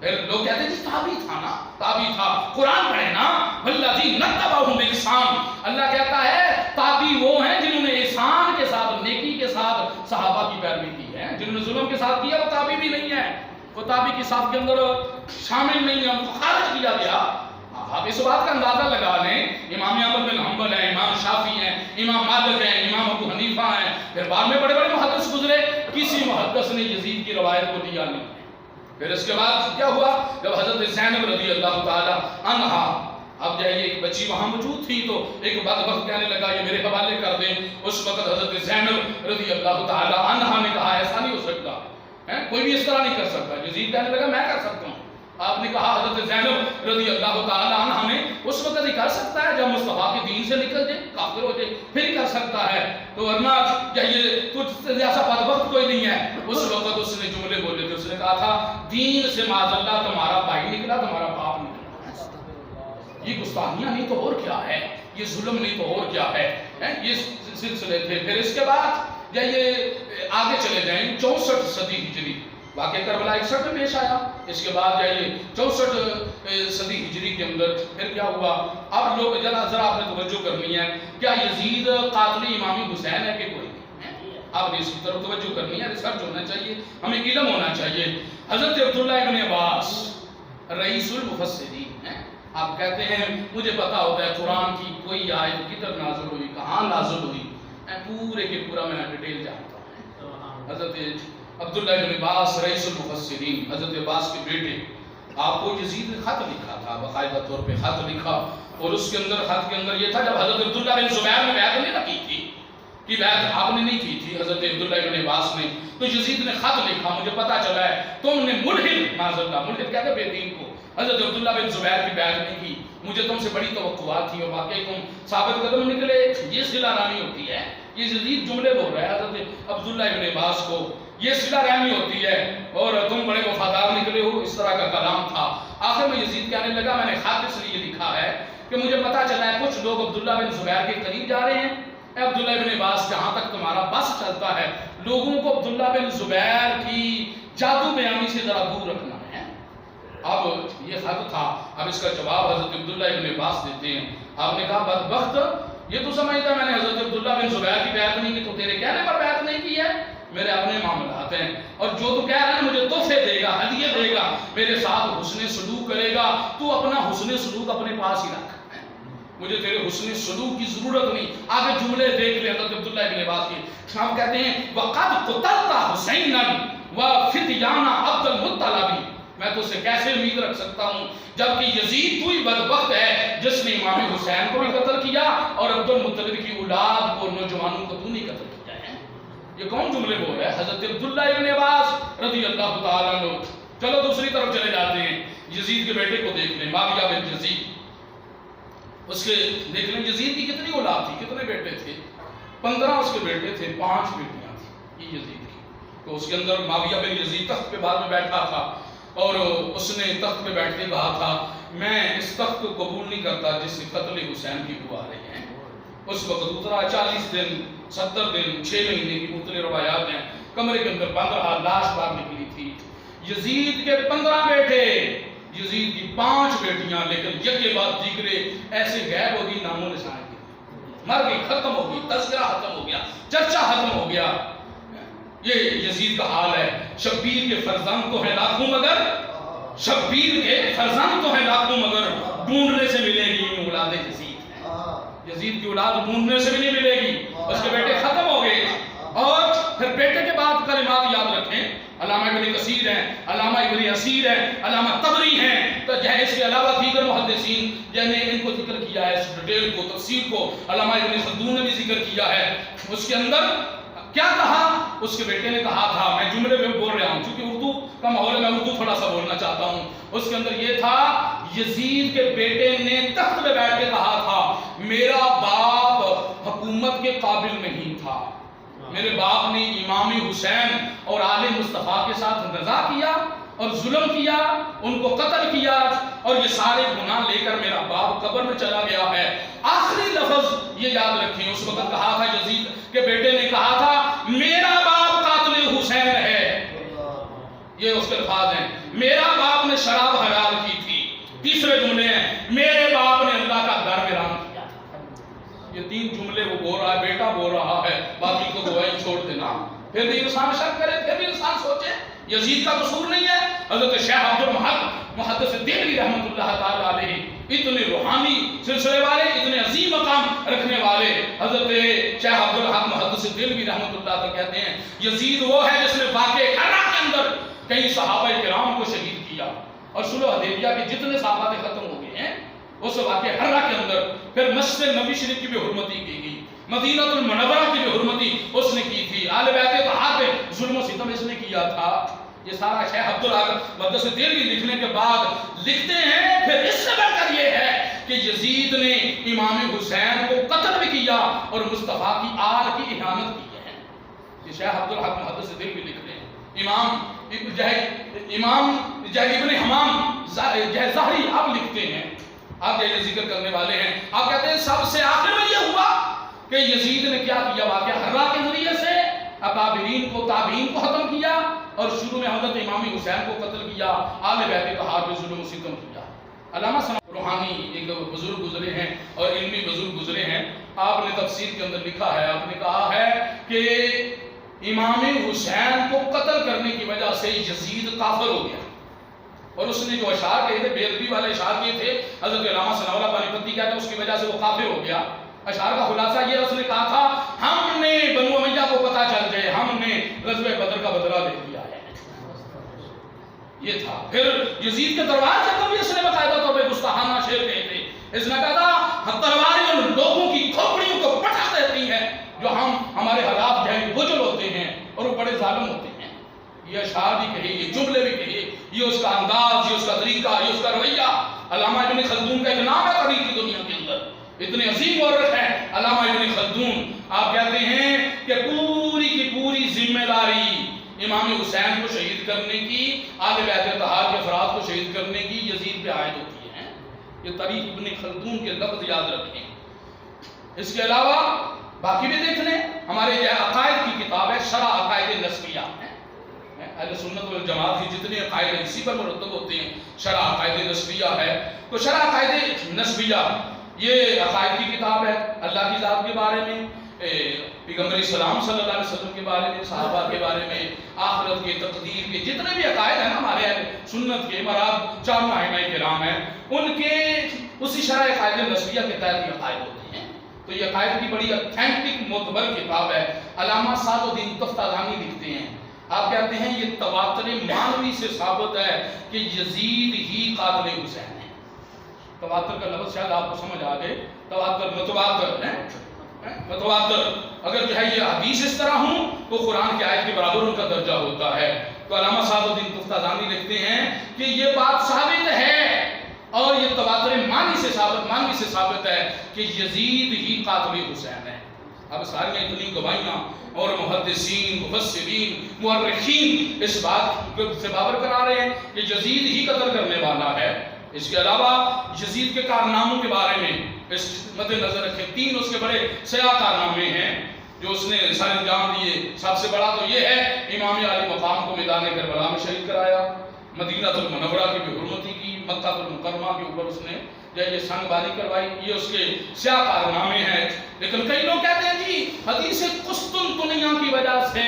پھر لوگ کہتے ہیں جی تابعی تھا نا، تابعی تھا، قرآن پڑھے نا، والذی نتبعہم بإحسان، اللہ کہتا ہے تابعی وہ ہیں جنہوں نے احسان کے ساتھ، نیکی کے ساتھ صحابہ کی پیروی کی ہے، جنہوں نے ظلم کے ساتھ کیا وہ تابعی بھی نہیں ہے، وہ تابعی کی صف کے اندر شامل نہیں ہے، ان کو خارج کیا گیا۔ آپ اس بات کا اندازہ لگا لیں، امام احمد بن حنبل ہیں، امام شافعی ہیں، امام مالک ہیں، امام ابو حنیفہ ہیں، پھر بعد میں بڑے بڑے محدث گزرے، کسی محدث نے یزید کی روایت کو دیا نہیں۔ پھر اس کے بعد کیا ہوا، جب حضرت زینب رضی اللہ تعالی عنہا، اب جائیے ایک بچی وہاں موجود تھی تو ایک بدبخت کہنے لگا یہ میرے حوالے کر دیں، اس وقت حضرت زینب رضی اللہ تعالی عنہا نے کہا ایسا نہیں ہو سکتا، کوئی بھی اس طرح نہیں کر سکتا۔ یزید کہنے لگا میں کر سکتا ہوں۔ آپ نے کہا حضرت زینب رضی اللہ تعالی عنہ نے اس وقت ہی کر سکتا ہے جب مصطفیٰ کے دین سے نکل جائے، کافر ہو جائے، پھر ہی کر سکتا ہے، تو ورنہ یہ کچھ ایسا بدبخت کوئی نہیں ہے۔ اس وقت اس نے جملے بولے تھے، اس نے کہا تھا دین سے معاذ اللہ تمہارا بھائی نکلا، تمہارا باپ نکلا۔ یہ گستاخیاں نہیں تو اور کیا ہے، یہ ظلم نہیں تو اور کیا ہے، یہ سلسلے تھے۔ پھر اس کے بعد جائیے آگے چلے جائیں، 64 صدی ہجری، واقعہ کربلا 61 میں پیش آیا، اس کے بعد جائیے 64 صدی ہجری کے اندر پھر کیا ہوا۔ اب لوگ ذرا آپ نے توجہ کرنی ہے، کیا یزید قاتل امام حسین ہے کہ کوئی نہیں؟ آپ نے اس کی طرف توجہ کرنی ہے، ریسرچ ہونا چاہیے، ہمیں علم ہونا چاہیے۔ حضرت عبداللہ ابن عباس رئیس المفسرین ہیں، آپ کہتے ہیں مجھے پتا ہوتا ہے قرآن کی کوئی آیت کدھر نازل ہوئی، کہاں نازل ہوئی، پورے کے پورا میں ڈیٹیل جانتا ہوں۔ حضرت عبداللہ ابن عباس رئیس المفسرین، حضرت عباس کے بیٹے، آپ کو یزید نے خط لکھا تھا، باقاعدہ طور پہ خط لکھا، اور اس کے اندر خط کے اندر یہ تھا جب حضرت عبداللہ بن زبیر نے بیعت نہیں کی تھی، کہ بیعت آپ نے نہیں کی تھی حضرت عبداللہ ابن عباس نے، تو یزید نے خط لکھا، مجھے پتا چلا ہے تم نے ملحد، معاذ اللہ ملحد کہتے بے دین کو، حضرت عبداللہ بن زبیر کی بیعت نہیں کی، مجھے تم سے بڑی توقعات تھی اور واقعی تم ثابت قدم نکلے۔ یہ صلہ رحمی ہوتی ہے، یہ یزید جملے بول رہا ہے حضرت عبداللہ ابن عباس کو، یہ صلہ رحمی ہوتی ہے اور تم بڑے وفادار نکلے ہو، اس طرح کا کلام تھا۔ آخر میں یزید کہنے لگا میں نے خط اس لیے لکھا ہے کہ مجھے پتا چلا ہے کچھ لوگ عبداللہ بن زبیر کے قریب جا رہے ہیں، اے عبداللہ بن عباس جہاں تک تمہارا بس چلتا ہے لوگوں کو عبداللہ بن زبیر کی جادو بیانی سے ذرا دور رکھنا ہے۔ اب یہ خط تھا، اب اس کا جواب حضرت عبداللہ ابن عباس دیتے ہیں۔ آپ نے کہا بدبخت، یہ تو سمجھتا میں نے حضرت عبداللہ بن زبیر کی بیعت نہیں کی، تو تیرے کہنے پر بیعت نہیں کی ہے، میرے اپنے معاملات ہیں، اور جو تو کہہ رہا ہے مجھے تحفے دے گا، ہدیے دے گا، میرے ساتھ حسن سلوک کرے گا، تو اپنا حسن سلوک اپنے پاس ہی رکھ، مجھے تیرے حسن سلوک کی ضرورت نہیں۔ آگے جملے دیکھ لیں حضرت عبداللہ ابن عباس کی، شام کہتے ہیں وَقَدْ قُتَلْتَ حُسَيْنًا وَفِتْيَانَ عَبْدَ الْمُطَّلَبِ، میں تو اسے کیسے امید رکھ سکتا ہوں جبکہ یزید تو ہی بدبخت ہے جس نے امام حسین کو بھی قتل کیا اور عبد المطلب کی اولاد کو، نوجوانوں کو تو نہیں قتل کیا ہے۔ یہ کون جملے بول رہا ہے؟ حضرت عبداللہ ابن عباس رضی اللہ تعالیٰ عنہ۔ چلو دوسری طرف چلے جاتے ہیں، یزید کے بیٹے کو دیکھ لیں، معاویہ بن یزید، اس کے دیکھ لیں یزید کی کتنی اولاد تھی، کتنے بیٹے تھے؟ 15 اس کے بیٹے تھے، 5 بیٹیاں تھیں یہ یزید کی۔ تو اس کے اندر معاویہ بن یزید تخت پہ بعد میں بیٹھا تھا اور اس نے تخت پہ بیٹھ کے کہا تھا میں اس تخت کو قبول نہیں کرتا جس سے قتل حسین کی بو آ رہی ہے۔ اس وقت اترا 40 دن 70 دن 6 مہینے کی مختلف روایات ہیں، کمرے کے اندر بند رہا، لاش باہر نکلی تھی۔ یزید کے 15 بیٹے، یزید کی 5 بیٹیاں، لیکن یک کے بعد دیگرے ایسے غائب ہو گئی، ناموں نشان کی، مر گئی، ختم ہو گئی، تذکرہ ختم ہو گیا، چرچا ختم ہو گیا۔ یہ یزید کا حال ہے. شبیر کے فرزند تو ہیں لاکھوں مگر شبیر کے فرزند تو ہیں لاکھوں مگر ڈھونڈنے سے ملے گی اولاد یزید. یزید کی اولاد ڈھونڈنے سے بھی نہیں ملے گی. اس کے بیٹے ختم ہو گئے. اور پھر بیٹے کے بعد کلمات یاد رکھیں. علامہ ابن کثیر ہیں, علامہ ابن اسیر ہیں, علامہ طبری ہیں, تو جہاں اس کے علاوہ دیگر محدثین جنہیں ان کو ذکر کیا ہے, اس ڈیٹیل کو, تفسیر کو علامہ ابن خلدون نے بھی ذکر کیا ہے. اس کے اندر کیا کہا؟ اس کے بیٹے نے کہا تھا, میں جملے میں بول رہا ہوں کیونکہ اردو کا ماحول ہے, میں اردو تھوڑا سا بولنا چاہتا ہوں. اس کے اندر یہ تھا, یزید کے بیٹے نے تخت پہ بیٹھ کے کہا تھا میرا باپ حکومت کے قابل نہیں تھا, میرے باپ نے امام حسین اور آل مصطفیٰ کے ساتھ نزاع کیا اور ظلم کیا, ان کو قتل کیا, اور یہ سارے گناہ لے کر میرا باپ قبر میں چلا گیا ہے. آخری لفظ یہ یاد رکھیں, اس وقت کہا تھا یزید کے بیٹے نے کہا تھا میرا باپ قاتل حسین ہے. یہ اس کے الفاظ ہیں, میرا باپ نے شراب حلال کی تھی. تیسرے جملے ہیں, میرے باپ نے اللہ کا در ویران کیا. یہ تین جملے وہ بول رہا ہے, بیٹا بول رہا ہے, باقی کو گواہی چھوڑ دینا. پھر بھی انسان شک کرے, پھر بھی انسان سوچے یزید کا قصور نہیں ہے. حضرت شیخ عبد المحق محدث دہلوی رحمۃ اللہ تعالی علیہ, اتنے روحانی سلسلے والے, اتنے عظیم مقام رکھنے والے حضرت شیخ عبد الحق محدث دہلوی رحمۃ اللہ تعالی کہتے ہیں یزید وہ ہے جس نے واقع حرا کے اندر کئی صحابہ کرام کو شہید کیا, اور صلح حدیبیہ کے جتنے صحابہ ختم ہو گئے ہیں اس واقع حرا کے اندر. پھر مسجد نبی شریف کی بھی حرمتی کی گئی, مدینہ المنورہ کی بھی حرمتی اس نے کی تھی, آل بیت طہار پہ ظلم و ستم اس نے کیا تھا. یہ سارا شیخ عبد الحق محدث دہلوی لکھنے کے بعد لکھتے ہیں پھر اس سے بڑھ کر یہ ہے کہ یزید نے امام حسین کو قتل بھی کیا اور مصطفیٰ کی آل کی اہانت کی ہے. یہ شیخ عبد الحق محدث دہلوی لکھ رہے ہیں. امام ابن حمام ظاہری آپ لکھتے ہیں, آپ یہ ذکر کرنے والے ہیں, آپ کہتے ہیں سب سے آخر میں یہ ہوا کہ یزید نے کیا کیا, واقعہ حرا کے ذریعے سے اکابرین کو تابعین کو ختم کیا, اور شروع میں حضرت امام حسین کو قتل کیا, آل بیت طہار پہ ظلم و ستم کیا. علامہ روحانی ایک بزرگ گزرے ہیں اور علمی بزرگ گزرے ہیں, آپ نے تفسیر کے اندر لکھا ہے, آپ نے کہا ہے کہ امام حسین کو قتل کرنے کی وجہ سے یزید کافر ہو گیا, اور اس نے جو اشعار کہے تھے, بے ادبی والے اشعار کیے تھے, حضرت علامہ ثناء اللہ پانی پتی کہتے ہیں اس کی وجہ سے وہ کافر ہو گیا. اشعار کا خلاصہ یہ, اس نے کہا تھا ہم نے بنو امیہ کو پتہ چل جائے ہم نے غزوہ بدر کا بدلہ لے لیا ہے. یہ تھا. پھر یزید کے دربار سے کبھی اس نے باقاعدہ طور پہ گستاخانہ شعر کہے تھے. اس نے کہا تھا تلواریں ان لوگوں کی کھوپڑیوں کو پٹا دیتی ہیں جو ہمارے حالات جو ہیں بجل ہوتے ہیں اور وہ بڑے ظالم ہوتے ہیں. یہ اشعار بھی کہے, یہ جملے بھی کہے, یہ اس کا انداز, یہ اس کا طریقہ, یہ اس کا رویہ. علامہ ابن خلدون کا ایک نام ہے تاریخ کی دنیا کے اندر, اتنے عظیم مورخ ہیں علامہ ابن خلدون. آپ کہتے ہیں کہ پوری کی پوری ذمہ داری امام حسین کو شہید کرنے کی, آل بیت طہار کے افراد کو شہید کرنے کی یزید پہ عائد ہوتی ہے. یہ تاریخ ابن خلدون کے لفظ یاد رکھیں. اس کے علاوہ باقی بھی دیکھ لیں, ہمارے یہ عقائد کی کتاب ہے شرح عقائد نسبیہ ہے. اہل سنت والجماعت کی جتنے عقائد ہیں اسی پر مرتب ہوتے ہیں. شرح عقائد نسبیہ ہے. تو شرح عقائد نسبیہ یہ عقائد کی کتاب ہے, اللہ کی ذات کے بارے میں, پیغمبر اسلام صلی اللہ علیہ وسلم کے بارے میں, صحابہ کے بارے میں, آخرت کے, تقدیر کے, جتنے بھی عقائد ہیں نا ہمارے اہل سنت کے, مراد چاروں ائمہ کرام ہیں, ان کے اسی شرح عقائد نسبیہ کے تحت یہ عقائد ہوتے ہیں. تو یہ عقائد کی بڑی اتھینٹک معتبر کتاب ہے. علامہ سعد الدین تفتازانی لکھتے ہیں, آپ کہتے ہیں یہ تواتر معنوی سے ثابت ہے کہ یزید ہی قاتل حسین ہے. تواتر کا لفظ شاید آپ کو سمجھ آ گئے, تواتر متواتر ہے, متواتر اگر جو ہے یہ حدیث اس طرح ہوں تو قرآن کی آیت کے برابر ان کا درجہ ہوتا ہے. تو علامہ سعد الدین تفتازانی لکھتے ہیں کہ یہ بات ثابت ہے اور یہ تواتر معنوی سے ثابت ہے کہ یزید ہی قاتل حسین ہے. اب ساری اتنی گواہیاں اور محدثین, مفسرین, مورخین اس بات سے باور کرا رہے ہیں کہ یزید ہی قتل کرنے والا ہے. اس کے علاوہ یزید کے کارناموں کے بارے میں اس مد نظر رکھیں, 3 اس کے بڑے سیاہ کارنامے ہیں جو اس نے سر انجام دیے. سب سے بڑا تو یہ ہے امام علی مقام کو میدان کربلا میں شہید کرایا, مدینہ المنورہ کی بھی حرمتی کی, مکہ المکرمہ کے اوپر اس نے یہ سنگ باری کروائی. یہ اس کے سیاہ کارنامے ہیں. لیکن کئی لوگ کہتے ہیں جی حدیث قسطنطنیہ کی وجہ سے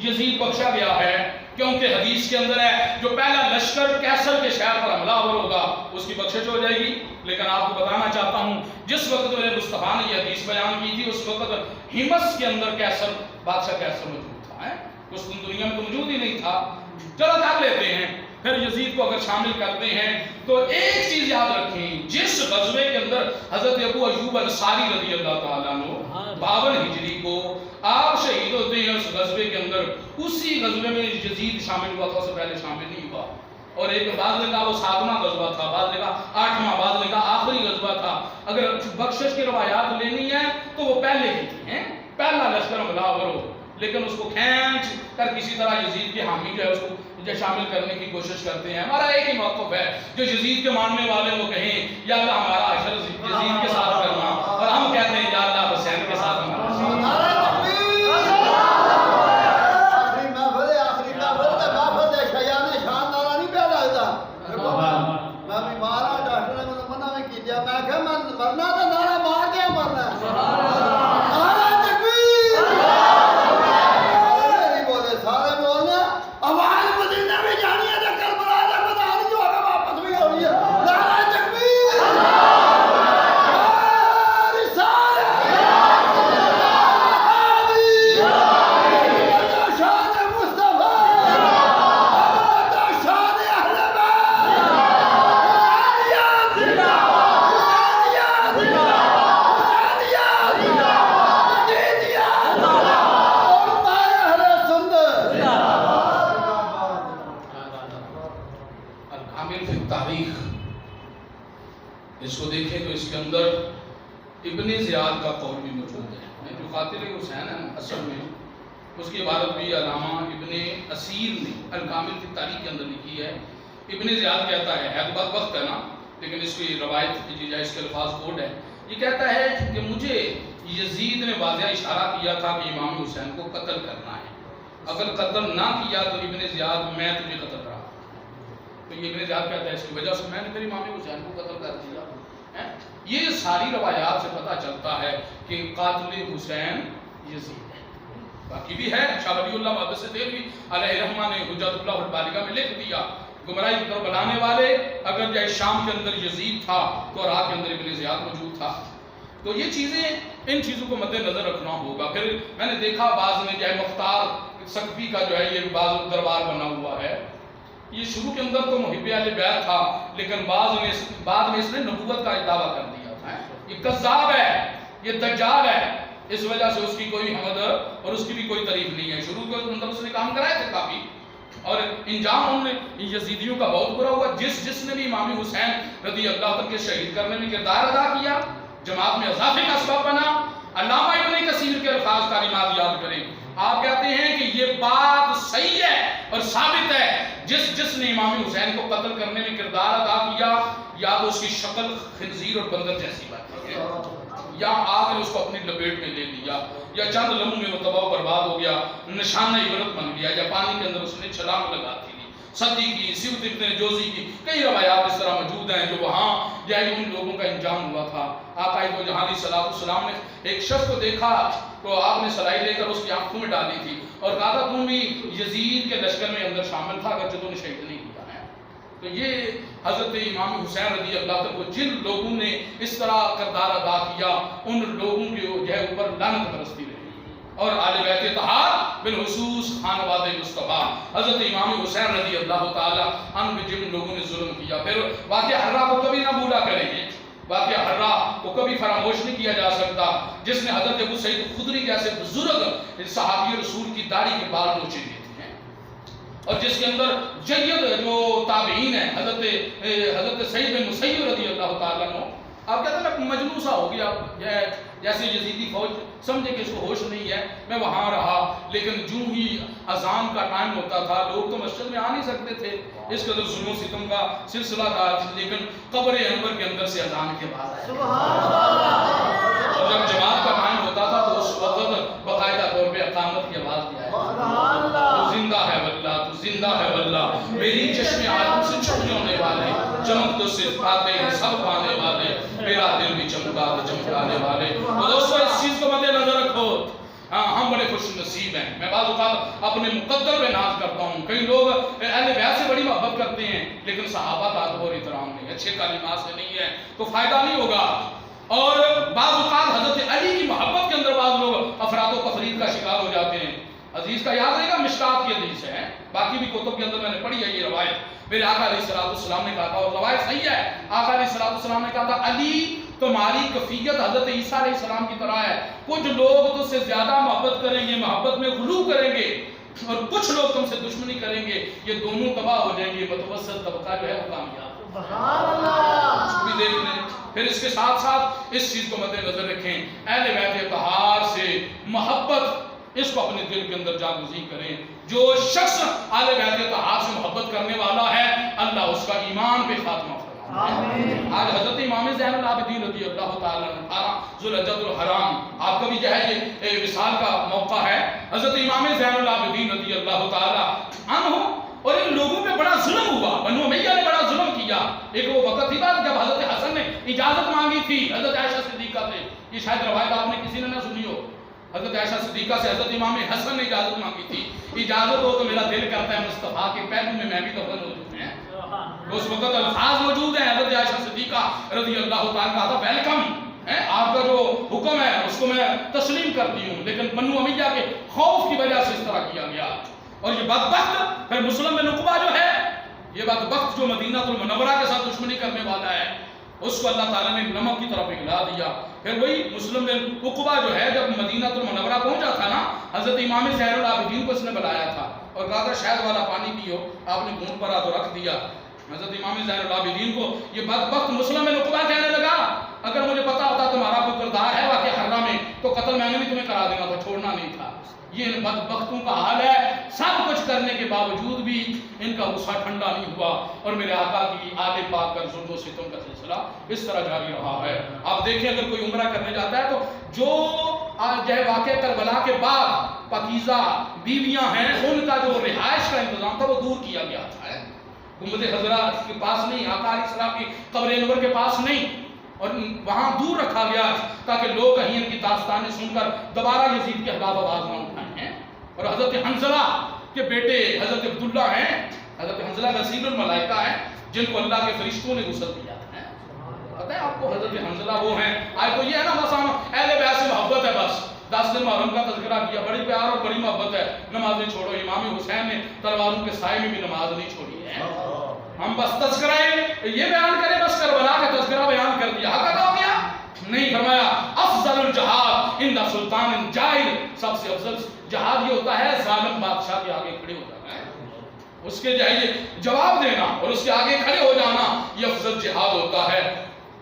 یزید بخشا گیا ہے، کیونکہ حدیث کے اندر ہے جو پہلا لشکر کیسر کے شہر پر حملہ آور ہوگا اس کی بخشش ہو جائے گی۔ لیکن آپ کو بتانا چاہتا ہوں جس وقت میرے مصطفیٰ نے یہ حدیث بیان کی تھی اس وقت ہمس کے اندر کیسر بادشاہ کیسر موجود تھا، اس دنیا میں تو موجود ہی نہیں تھا۔ چلو کر لیتے ہیں، پھر یزید کو اگر شامل کرتے ہیں تو ایک چیز یاد رکھیں، جس غزوے کے اندر حضرت ابو ایوب انصاری رضی اللہ تعالیٰ عنہ 52 ہجری کو آپ شہید ہوتے ہیں، اس غزوے کے اندر اسی غزوے میں یزید شامل ہوا تھا، اس سے پہلے شامل نہیں ہوا۔ اور ایک بعض نے کہا وہ 7واں غزوہ تھا، بعض نے کہا 8واں، بعض نے کہا آخری غزوہ تھا۔ اگر بخشش کی روایات لینی ہے تو وہ پہلے کی تھی، پہلا لشکر حملہ آور ہو، لیکن اس کو کھینچ کر کسی طرح یزید کے حامی جو ہے اس کو شامل کرنے کی کوشش کرتے ہیں۔ ہمارا ایک ہی موقف ہے، جو یزید کے ماننے والے وہ کہیں یا اللہ ہمارا عشر یزید کے ساتھ کرنا، اور ہم کہتے ہیں یا اللہ حسین کے ساتھ ہمارا۔ اس کو دیکھیں تو اس کے اندر ابن زیاد کا قول بھی موجود ہے، جو قاتل حسین ہے اصل میں اس کی عبارت بھی علامہ ابن اسیر نے الکامل فی التاریخ کے اندر لکھی ہے۔ ابن زیاد کہتا ہے تو بدبخت ہے نا، لیکن اس کی روایت کی جائے اس کے الفاظ کوڈ ہے، یہ کہتا ہے کہ مجھے یزید نے واضح اشارہ کیا تھا کہ امام حسین کو قتل کرنا ہے، اگر قتل نہ کیا تو ابن زیاد میں تجھے قتل رہا۔ تو یہ ابن زیاد کہتا ہے اس کی وجہ سے میں نے پھر امام حسین کو قتل کر دیا۔ یہ ساری روایات سے پتہ چلتا ہے کہ قاتل حسین یزید ہے۔ باقی بھی ہے، شاہ ولی اللہ محدث دہلوی علیہ رحمہ نے حجت اللہ البالغہ میں لکھ دیا، گمراہی کی طرف بلانے والے اگر جائے شام کے اندر یزید تھا تو عراق کے اندر ابن زیاد موجود تھا۔ تو یہ چیزیں، ان چیزوں کو مد نظر رکھنا ہوگا۔ پھر میں نے دیکھا بعض میں جائے مختار سقفی کا جو ہے یہ بعض دربار بنا ہوا ہے، یہ شروع کے اندر تو محب اہل بیت تھا، لیکن بعد میں اس نے نبوت کا دعویٰ کر دیا تھا۔ یہ کذاب ہے، یہ دجال ہے، اس وجہ سے اس کی کوئی حمد اور اس کی بھی کوئی تعریف نہیں ہے۔ شروع کے اندر اس نے کام کرائے تھے کافی، اور انجام ان یزیدیوں کا بہت برا ہوا۔ جس نے بھی امام حسین رضی اللہ عنہ کے شہید کرنے میں کردار ادا کیا، جماعت میں اضافے کا سبب بنا۔ علامہ ابن کثیر کے الفاظ تعلیمات یاد کریں، آپ کہتے ہیں کہ یہ بات صحیح ہے اور ثابت ہے، جس نے امام حسین کو قتل کرنے میں کردار ادا کیا، یا تو اس کی شکل خنزیر اور بندر جیسی بات ہے، یا آگ نے اس کو اپنی لپیٹ میں لے لیا، یا چند لمحوں میں وہ تباہ و برباد ہو گیا، نشانہ عبرت بن گیا، یا پانی کے اندر اس نے چھلانگ لگا دی۔ صدی کی، سیوط ابن جوزی کی کئی روایات اس طرح موجود ہیں جو وہاں جائے ان لوگوں کا انجام ہوا تھا۔ آقا دو جہاں علیہ السلام نے ایک شخص کو دیکھا تو آپ نے سلائی لے کر اس کی آنکھوں میں ڈالی تھی اور کہا تھا تم بھی یزید کے لشکر میں اندر شامل تھا اگرچہ تو نے شہید نہیں کیا ہے۔ تو یہ حضرت امام حسین رضی اللہ عنہ کو جن لوگوں نے اس طرح کردار ادا کیا ان لوگوں کے جو ہے اوپر لعنت برستی رہی، اور آل بیت اطہار بالخصوص خانواد مصطفیٰ حضرت امام حسین رضی اللہ تعالی عنہ پہ جن لوگوں نے ظلم کیا۔ پھر واقعہ حرہ کو کبھی نہ بھولا کریں گے، واقعہ حرہ کو کبھی فراموش نہیں کیا جا سکتا، جس نے حضرت ابو سعید خدری جیسے بزرگ صحابی رسول کی داڑھی کے بال نوچے دیے تھے، اور جس کے اندر جید جو تابعین ہیں حضرت سعید بن مسیب رضی اللہ تعالیٰ عنہ، آپ کہتے ہیں میں مجنون سا ہو گیا، جیسے یزیدی فوج سمجھے کہ اس کو ہوش نہیں ہے، میں وہاں رہا، لیکن جو ہی اذان کا ٹائم ہوتا تھا لوگ تو مسجد میں آ نہیں سکتے تھے، اس قدر ظلم و ستم کا سلسلہ تھا، لیکن قبر انور کے اندر سے اذان کے بعد آیا، اور جب جماعت کا ٹائم ہوتا تھا تو اس وقت باقاعدہ طور پہ اقامت کی آواز بھی آئی، تو زندہ ہے واللہ، تو زندہ ہے واللہ، میری چشم عالم سے چھپ جانے والے، چمک تو صرف پاتے ہیں سب پانے والے، میرا دل بھی چمکا تو چمکانے والے۔ تو دوستو اس چیز کو مد نظر رکھو، ہم بڑے خوش نصیب ہیں. میں بعض اوقات اپنے مقدر پہ ناز کرتا ہوں. کئی لوگ اہل بیت سے بڑی محبت کرتے ہیں لیکن صحابہ کا ادب اور احترام نہیں, اچھے کلمات سے نہیں ہے, تو فائدہ نہیں ہوگا. اور بعض اوقات حضرت علی کی محبت کے اندر بعض لوگ افراد و تفرید کا شکار ہو جاتے ہیں. عزیز کا یاد رہے گا مشکات کی حدیث ہے, باقی بھی کتب کے اندر میں نے پڑھی ہے یہ روایت. میرے آقا علیہ السلام نے کہا تھا, اور روایت صحیح ہے, آقا علیہ السلام نے کہا تھا علی تمہاری کفیت حضرت عیسیٰ علیہ السلام کی طرح ہے. کچھ لوگ تجھ سے زیادہ محبت کریں گے, محبت میں غلو کریں گے, اور کچھ لوگ تم سے دشمنی کریں گے. یہ دونوں تباہ ہو جائیں گے, متوسط طبقہ جو ہے وہ کامیاب. سبحان اللہ. اس کو بھی دیکھ لیں. پھر اس کے ساتھ ساتھ اس چیز کو مد نظر رکھیں, اہل بیت طہار سے محبت اس کو اپنے دل کے اندر جاگزی کریں. جو شخص اہل بیت طہار سے محبت کرنے والا ہے اللہ اس کا ایمان پہ خاتمہ فرمائے. آج حضرت امام زین العابدین رضی اللہ تعالیٰ عنہ ذوالحجۃ الحرام, آپ کا بھی جو ہے یہ وصال کا موقع ہے. حضرت امام زین العابدین رضی اللہ تعالیٰ عنہ, اور ان لوگوں پہ بڑا ظلم ہوا, بنو امیہ نے بڑا ظلم کیا. ایک وہ وقت تھی بات جب حضرت حسن نے اجازت مانگی تھی حضرت عائشہ صدیقہ سے, یہ شاید روایت آپ نے کسی نے نہ سنی ہو. حضرت عائشہ صدیقہ سے حضرت امام حسن نے اجازت مانگی تھی, اجازت ہو تو میرا دل کرتا ہے مصطفیٰ کے پہلو میں بھی دفن ہو چکے ہیں. اس وقت الفاظ موجود ہیں, حضرت عائشہ صدیقہ رضی اللہ تعالیٰ کہا تھا ویلکم, آپ کا جو حکم ہے اس کو میں تسلیم کرتی ہوں, لیکن بنو امیہ کے خوف کی وجہ سے اس طرح کیا گیا. اور یہ بدبخت پھر مسلم بن عقبہ جو ہے, یہ بدبخت جو مدینہ المنورہ کے ساتھ دشمنی کرنے والا ہے, اس کو اللہ تعالیٰ نے نمک کی طرف پگھلا دیا. پھر وہی مسلم بن عقبہ جو ہے جب مدینہ المنورہ پہنچا تھا نا, حضرت امام زین العابدین کو اس نے بلایا تھا اور کہا تھا شہد والا پانی پیو, آپ نے گھونٹ پر تو رکھ دیا. حضرت امام زین العابدین کو یہ بدبخت مسلم بن عقبہ کہنے لگا اگر مجھے پتا ہوتا تمہارا کوئی کردار ہے واقعہ حرہ میں تو قتل میں نے بھی تمہیں کرا دینا تھا, چھوڑنا نہیں تھا. یہ ان بدبختوں کا حال ہے, سب کچھ کرنے کے باوجود بھی ان کا غصہ ٹھنڈا نہیں ہوا, اور میرے آقا کی آل پاک پر ظلم و ستم کا سلسلہ اس طرح جاری رہا ہے. آپ دیکھیں اگر کوئی عمرہ کرنے جاتا ہے تو جو واقعہ کربلا کے بعد پاکیزہ بیویاں ہیں ان کا جو رہائش کا انتظام تھا وہ دور کیا گیا تھا. گنبد خضرا کے پاس نہیں, آقا علیہ السلام کی قبر انور کے پاس نہیں, اور وہاں دور رکھا گیا تاکہ لوگ کہیں ان کی داستانیں سن کر دوبارہ یزید کے خلاف آواز نہ اٹھائیں ہیں. اور حضرت حنظلہ کے بیٹے حضرت عبداللہ ہیں, حضرت حنظلہ غسیل الملائکہ ہیں جن کو اللہ کے فرشتوں نے غسل دیا ہے. پتہ ہے آپ کو حضرت حنظلہ وہ ہیں, آج تو یہ ہے نا بس ہم اہل بیت سے محبت ہے, بس 10 دن محرم کا تذکرہ کیا, بڑی پیار اور بڑی محبت ہے, نمازیں چھوڑو. امام حسین نے تلواروں کے سائے میں بھی نماز نہیں چھوڑی ہے. ہم بس تذکرہ یہ بیان کریں, بس کربلا کا تذکرہ بیان کر دیا, حق ادا ہو گیا نہیں. فرمایا افضل الجہاد عند سلطان جائر, سب سے افضل جہاد یہ ہوتا ہے ظالم بادشاہ کے آگے کھڑے ہو جانا ہے, اس کے جواب دینا اور اس کے آگے کھڑے ہو جانا, یہ افضل جہاد ہوتا ہے.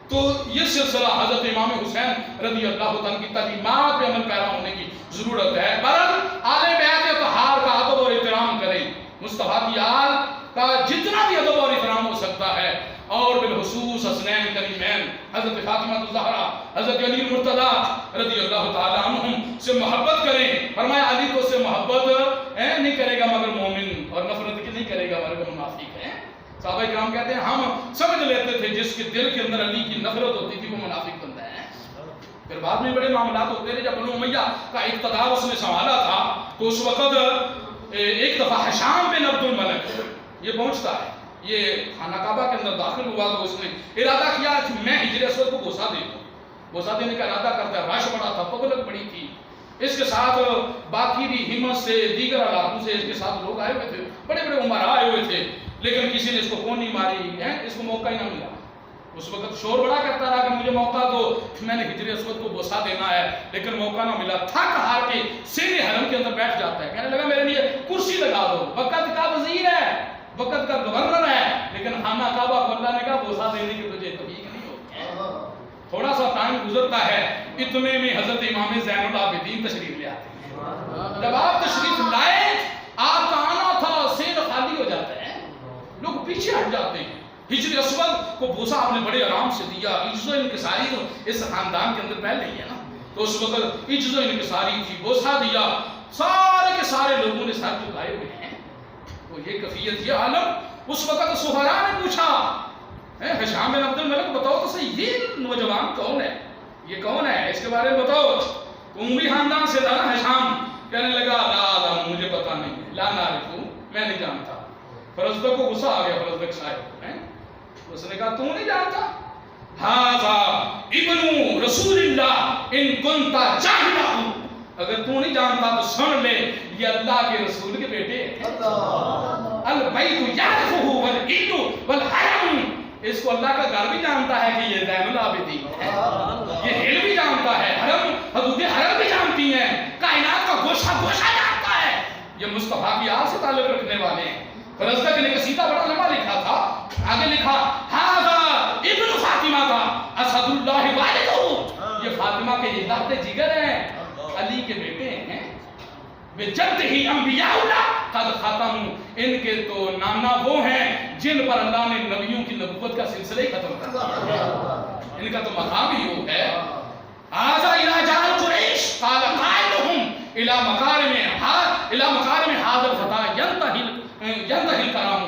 تو یہ سلسلہ حضرت امام حسین رضی اللہ عنہ کی تعلیمات پہ عمل پیرا ہونے کی ضرورت ہے. برحال آل بیت طہار کا ادب اور احترام کریں, مصطفیٰ کی آل کا جتنا بھی ادب اور احترام ہو سکتا ہے, اور بالخصوص حسنین کریمین حضرت فاطمہ الزہرا حضرت علی مرتضیٰ رضی اللہ تعالیٰ عنہم سے محبت کریں. فرمایا علی تو سے محبت نہیں کرے گا مگر مومن, اور نفرت کی نہیں کرے گا مگر منافق ہے. صحابہ کرام کہتے ہیں ہم سمجھ لیتے تھے جس کے دل کے اندر علی کی نفرت ہوتی تھی وہ منافق بنتا ہے. پھر بعد میں بڑے معاملات ہوتے رہے, جب بنو امیہ کا اقتدار اس نے سنبھالا تھا تو اس وقت ایک دفعہ ہشام بن عبد الملک یہ پہنچتا ہے, یہ خانہ کعبہ کے اندر داخل ہوا تو اس نے ارادہ کیا کہ میں ہجر اسود کو بوسہ دے دوں. بوسہ دینے کا ارادہ کرتا ہے, رش بڑا تھا, پبلک بڑی تھی, اس کے ساتھ باقی بھی ہمت سے دیگر علاقوں سے اس کے ساتھ لوگ آئے ہوئے تھے, بڑے بڑے عمرا آئے ہوئے تھے, لیکن کسی نے اس کو کون نہیں ماری ہے, اس کو موقع ہی نہ ملا. اس وقت شور بڑا کرتا رہا کہ مجھے موقع دو, میں نے ہجر اسود کو بوسہ دینا ہے, لیکن موقع نہ ملا. تھک ہار کے سینے حرم کے اندر بیٹھ جاتا ہے, کہنے لگا میرے لیے کرسی لگا دو, وقت کا وزیر ہے, وقت کا گورنر ہے, لیکن خانہ کعبہ کو اللہ نے کہا بوسہ دینے کی تجھے توفیق نہیں ہوتی. تھوڑا سا ٹائم گزرتا ہے, اتنے میں حضرت امام زین العابدین تشریف لے آتے ہیں. جب آپ تشریف لائے, آپ کا آنا تھا, سین خالی ہو جاتا ہے, لوگ پیچھے ہٹ جاتے ہیں. ہجر اسود کو بوسہ آپ نے بڑے آرام سے دیا. عجز و انکساری تو اس خاندان کے اندر پہلے ہی ہے نا, تو اس وقت عجز و انکساری تھی, بوسہ دیا. سارے کے سارے لوگوں نے سر جھکائے ہوئے ہیں, تو یہ کفیت, یہ عالم. اس وقت سہرا نے پوچھا ہشام بن عبد الملک بتاؤ تو صحیح یہ نوجوان کون ہے, یہ کون ہے, اس کے بارے میں بتاؤ. عمری خاندان سے تھا نا ہشام, کہنے لگا لا مجھے پتا نہیں ہے، لا نعرف، میں نہیں جانتا. فرزدق کو غصہ آ گیا فرزدق صاحب ہیں، اس نے کہا تو نہیں جانتا؟ ھذا ابن رسول اللہ ان کنت جاہلا، اگر تو نہیں جانتا تو سن لے یہ اللہ کے رسول کے بیٹے ہیں. البیت یعرفہ والعید والحرم، اس کو اللہ کا گھر بھی جانتا ہے کہ یہ زین العابدین ہے، یہ ہل بھی جانتا ہے، حرم حدود حرم بھی جانتی ہیں، کائنات کا گوشہ گوشہ جانتا ہے، یہ مصطفیٰ کی آل سے تعلق رکھنے والے ہیں. فرزدق نے قصیدہ بڑا لمبا لکھا تھا، آگے لکھا ھذا ابن فاطمہ کا اسد اللہ والدہ، یہ فاطمہ کے یہ لحظے جگر ہیں، علی کے بیٹے ہیں. بجدہ انبیاء اللہ قد ختم، ان کے تو نانا وہ ہیں جن پر اللہ نے نبیوں کی نبوت کا سلسلہ ہی ختم کر دیا، ان کا تو مقام ہی وہ ہے. آذا الى جال قریش قال قائلهم الى مکارم هذا الفتى ينتهي الكلام.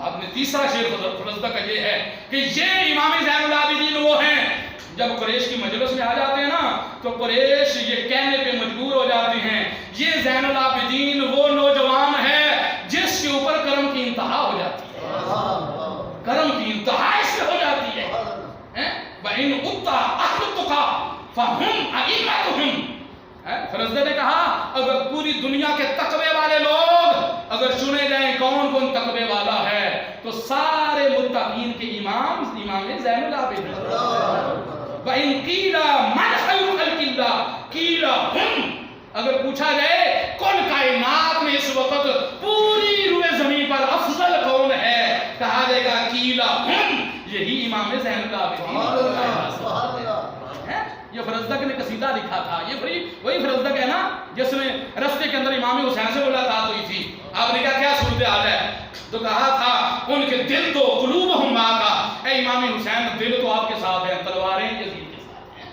آپ نے تیسرا شعر فرزدق کا یہ ہے کہ یہ امام زین العابدین وہ ہیں، جب قریش کی مجلس میں آ جاتے ہیں نا تو قریش یہ کہنے پہ مجبور ہو جاتے ہیں یہ زین العابدین وہ نوجوان ہے جس کے اوپر کرم کی انتہا ہو جاتی ہے، کرم کی انتہا اس سے ہو جاتی ہے. وَإِنْ أُتَّى أَهْلُ التُّقَىٰ فَهُمْ أَئِمَّتُهُمْ. فرزدق نے کہا اگر پوری دنیا کے تقوی والے لوگ اگر چنے جائیں کون کون تقوی والا ہے تو سارے متقین کے امام زین العابدین. وَإِنْ قِيلَ مَنْ خَيْرُ خَلْقِ اللَّهِ قِيلَ هُمْ، اگر پوچھا جائے کون کائنات میں اس وقت پوری روئے زمین پر افضل کون ہے، کہا جائے گا قِيلَ هُمْ، یہی امام زین العابدین. یہ فرزدق نے قصیدہ لکھا تھا، یہ وہی فرزدق ہے نا جس میں رستے کے اندر امام حسین سے ملاقات ہوئی تھی. آپ نے کہا کیا صورتحال ہے؟ تو کہا تھا ان کے دل تو قلوبہم معاک، اے امام حسین دل تو آپ کے ساتھ ہیں، تلواریں یزید کے ساتھ ہیں.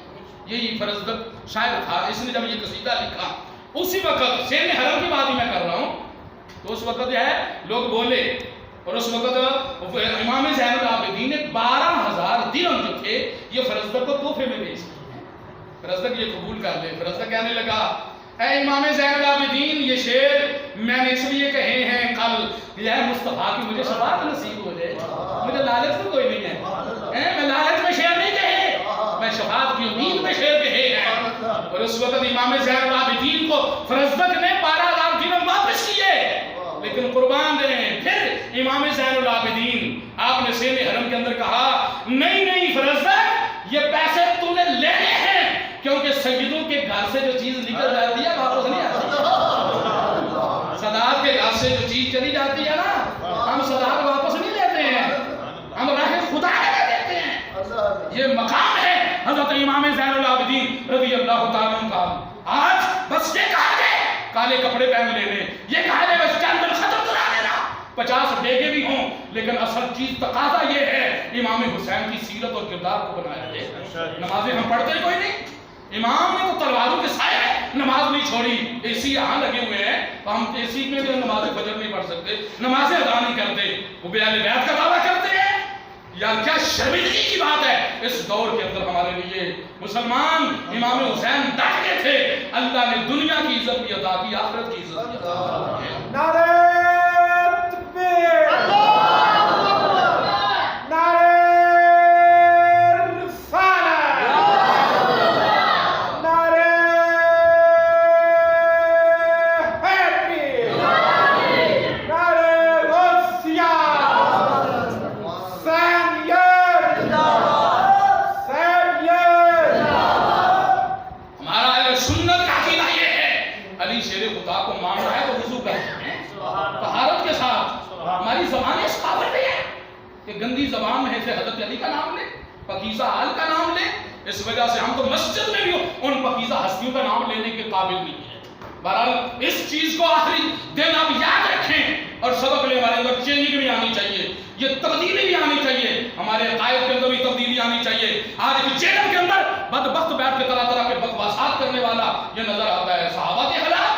یہی فرزدق شاعر تھا. اس نے جب یہ قصیدہ لکھا اسی وقت سین حرم کی بات ہی میں کر رہا ہوں، تو اس وقت جو ہے لوگ بولے، اور اس وقت امام زین العابدین نے 12,000 درہم جو تھے یہ فرزدق کو تحفے میں بھیج دیے. فرزدق یہ قبول کر لے. فرزدق کہنے لگا اے امام زین العابدین یہ شعر میں نے اس لیے کہے ہیں کل یہ مصطفیٰ کی مجھے شفاعت نصیب ہو جائے، مجھے لالچ تو کوئی نہیں ہے، میں لالچ میں شعر نہیں کہے، میں شفاعت کی امید میں شعر کہے ہیں. اور اس وقت امام زین العابدین کو فرزدق نے 12,000 درہم واپس کیے، لیکن قربان دیں پھر امام زین العابدین آپ نے سین حرم کے اندر کہا نہیں فرزدق یہ پیسے تو نے لینے ہیں، کیونکہ سیدوں کے گھر سے جو چیز نکل جاتی ہے واپس نہیں آتی. سادات کے گھر سے جو چیز چلی جاتی ہے نا ہم سادات واپس نہیں لیتے ہیں، ہم راہ خدا لے دیتے ہیں. یہ مقام ہے حضرت امام زین العابدین رضی اللہ تعالیٰ عنہ کا. آج بس یہ کہا جائے کالے کپڑے پہن لینے، یہ کہا جائے بس چند ختم کرا لینا، 50 بیگے بھی ہوں، لیکن اصل چیز تقاضا یہ ہے امام حسین کی سیرت اور کردار کو بنایا جائے. نمازیں ہم پڑھتے کوئی نہیں، امام نے تو تلواروں کے سائے نماز نہیں چھوڑی. اے سی یہاں لگے ہوئے ہیں تو ہم اے سی میں بھی نماز فجر نہیں پڑھ سکتے، نمازیں ادا نہیں کرتے، وہ اہل بیت کا دعویٰ کرتے ہیں. یا کیا شرمندگی کی بات ہے اس دور کے اندر ہمارے لیے. مسلمان امام حسین ڈٹ کے تھے، اللہ نے دنیا کی عزت بھی عطا کی، آخرت کی عزت بھی عطا کی. نعرہ تکبیر، نعرہ رسالت، نعرہ حیدری، نعرہ غوثیہ، ہمارا اہل سنت کا عقیدہ یہ ہے علی شیر خدا کو مان رہا ہے تو وضو کرتے ہیں طہارت کے ساتھ. ہماری زبان اس قابل نہیں ہے کہ گندی زبان میں سے حضرت علی کا نام لے، پاکیزہ آل کا نام لے. اس وجہ سے ہم تو مسجد میں بھی ان پاکیزہ ہستیوں کا نام لینے کے قابل نہیں ہیں. بہرحال اس چیز کو آخری دن آپ یاد رکھیں اور سبق لے. ہمارے اندر چینجنگ بھی آنی چاہیے، یہ تبدیلی بھی آنی چاہیے، ہمارے عقائد کے اندر بھی تبدیلی آنی چاہیے. آج کی چینل کے اندر بدبخت بیٹھ کے طرح طرح کے بکواسات کرنے والا یہ نظر آتا ہے. صحابہ کے خلاف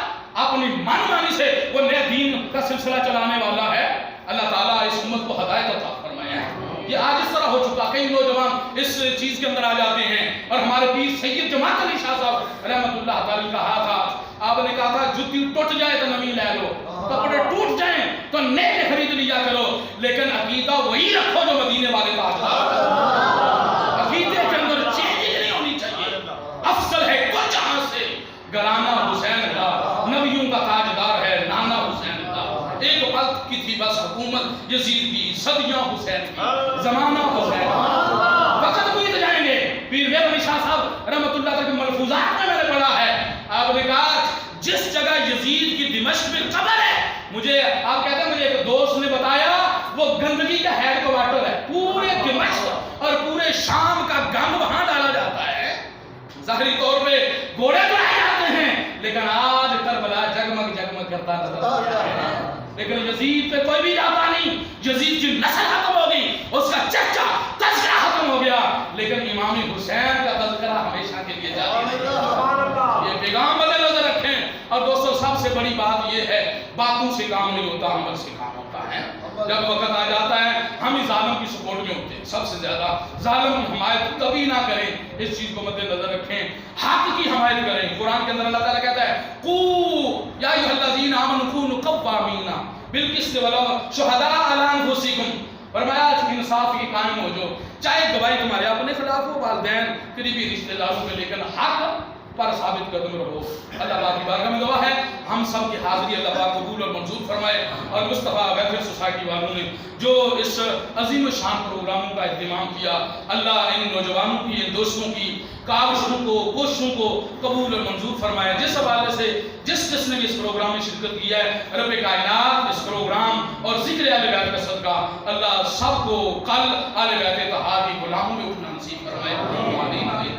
اپنی من مانی سے وہ نئے دین کا سلسلہ چلانے والا ہے. اللہ تعالیٰ اس امت کو ہدایت عطا فرمائے. یہ آج اس طرح ہو چکا، کئی نوجوان اس چیز کے اندر آ جاتے ہیں. اور ہمارے پیر سید جماعت علی شاہ صاحب رحمۃ اللہ تعالی کہا تھا آپ نے کہا تھا جوتی ٹوٹ جائے تو نئی لے لو، کپڑے ٹوٹ جائیں تو نئے خرید لیا کرو، لیکن عقیدہ وہی رکھو جو مدینے والے تاجدار، عقیدے کے اندر چینج نہیں ہونی چاہیے۔ افضل ہے کل جہاں سے گرانا حسین کا، نبیوں کا تاجدار ہے نانا حسین کا۔ ایک وقت کی تھی بس حکومت یزید کی، صدیاں حسین کی، زمانہ حسین کا، وقت بیت جائیں گے۔ پیر میرے علی شاہ صاحب رحمت اللہ تعالی کے ملفوظات میں نے پڑھا ہے، آپ نے کہا جس جگہ یزید کی دمشق میں قبر ہے، مجھے آپ کہتے ہیں مجھے ایک دوست نے بتایا وہ گندگی کا ہیڈ کوارٹر ہے، پورے دمشق اور پورے شام کا گند وہاں ڈالا جاتا ہے۔ ظاہری طور پہ گھوڑے دڑائے جاتے ہیں، لیکن آج کربلا جگمگ جگمگ کرتا نظر آتا ہے، لیکن یزید پہ کوئی بھی جاتا نہیں۔ یزید کی نسل ختم ہو گئی، اس کا چچا تذکرہ ختم ہو گیا، لیکن امام حسین کا تذکرہ ہمیشہ کے لیے جاری ہے۔ یہ پیغام بدل نظر رکھیں۔ اور دوستو سب سے بڑی بات یہ ہے، باتوں سے کام نہیں ہوتا، عمل سے کام ہوتا ہے۔ جب وقت آ جاتا ہے ہم ہی ظالم کی سپورٹ میں ہوتے ہیں، سب سے زیادہ ظالم کی حمایت کبھی نہ کریں، اس چیز کو مد نظر رکھیں، حق کی حمایت کریں۔ قرآن کے اندر اللہ تعالیٰ کہتا ہے قو یا ایھا الذین آمنوا کونوا قوامین بالقسط ولو شہداء علی انفسکم، فرمایا انصاف کی قائم ہو جو، چاہے گواہی تمہارے اپنے خلاف ہو، والدین قریبی رشتہ داروں میں، لیکن حق پر ثابت قدم رہو۔ اللہ پاک کی بارگاہ میں دعا ہے ہم سب کی حاضری اللہ پاک قبول اور منظور فرمائے، اور مصطفیٰ ویلفیئر سوسائٹی والوں نے جو اس عظیم شان پروگراموں کا اہتمام کیا، اللہ ان نوجوانوں کی، ان دوستوں کی کاوشوں کو، کوششوں کو قبول اور منظور فرمائے۔ جس حوالے سے جس نے بھی اس پروگرام میں شرکت کی ہے، رب کائنات اس پروگرام اور ذکر اہل بیت کا صدقہ اللہ سب کو کل اہل بیت طہار کی غلاموں میں اٹھنا نصیب فرمائے۔ آمین آمین۔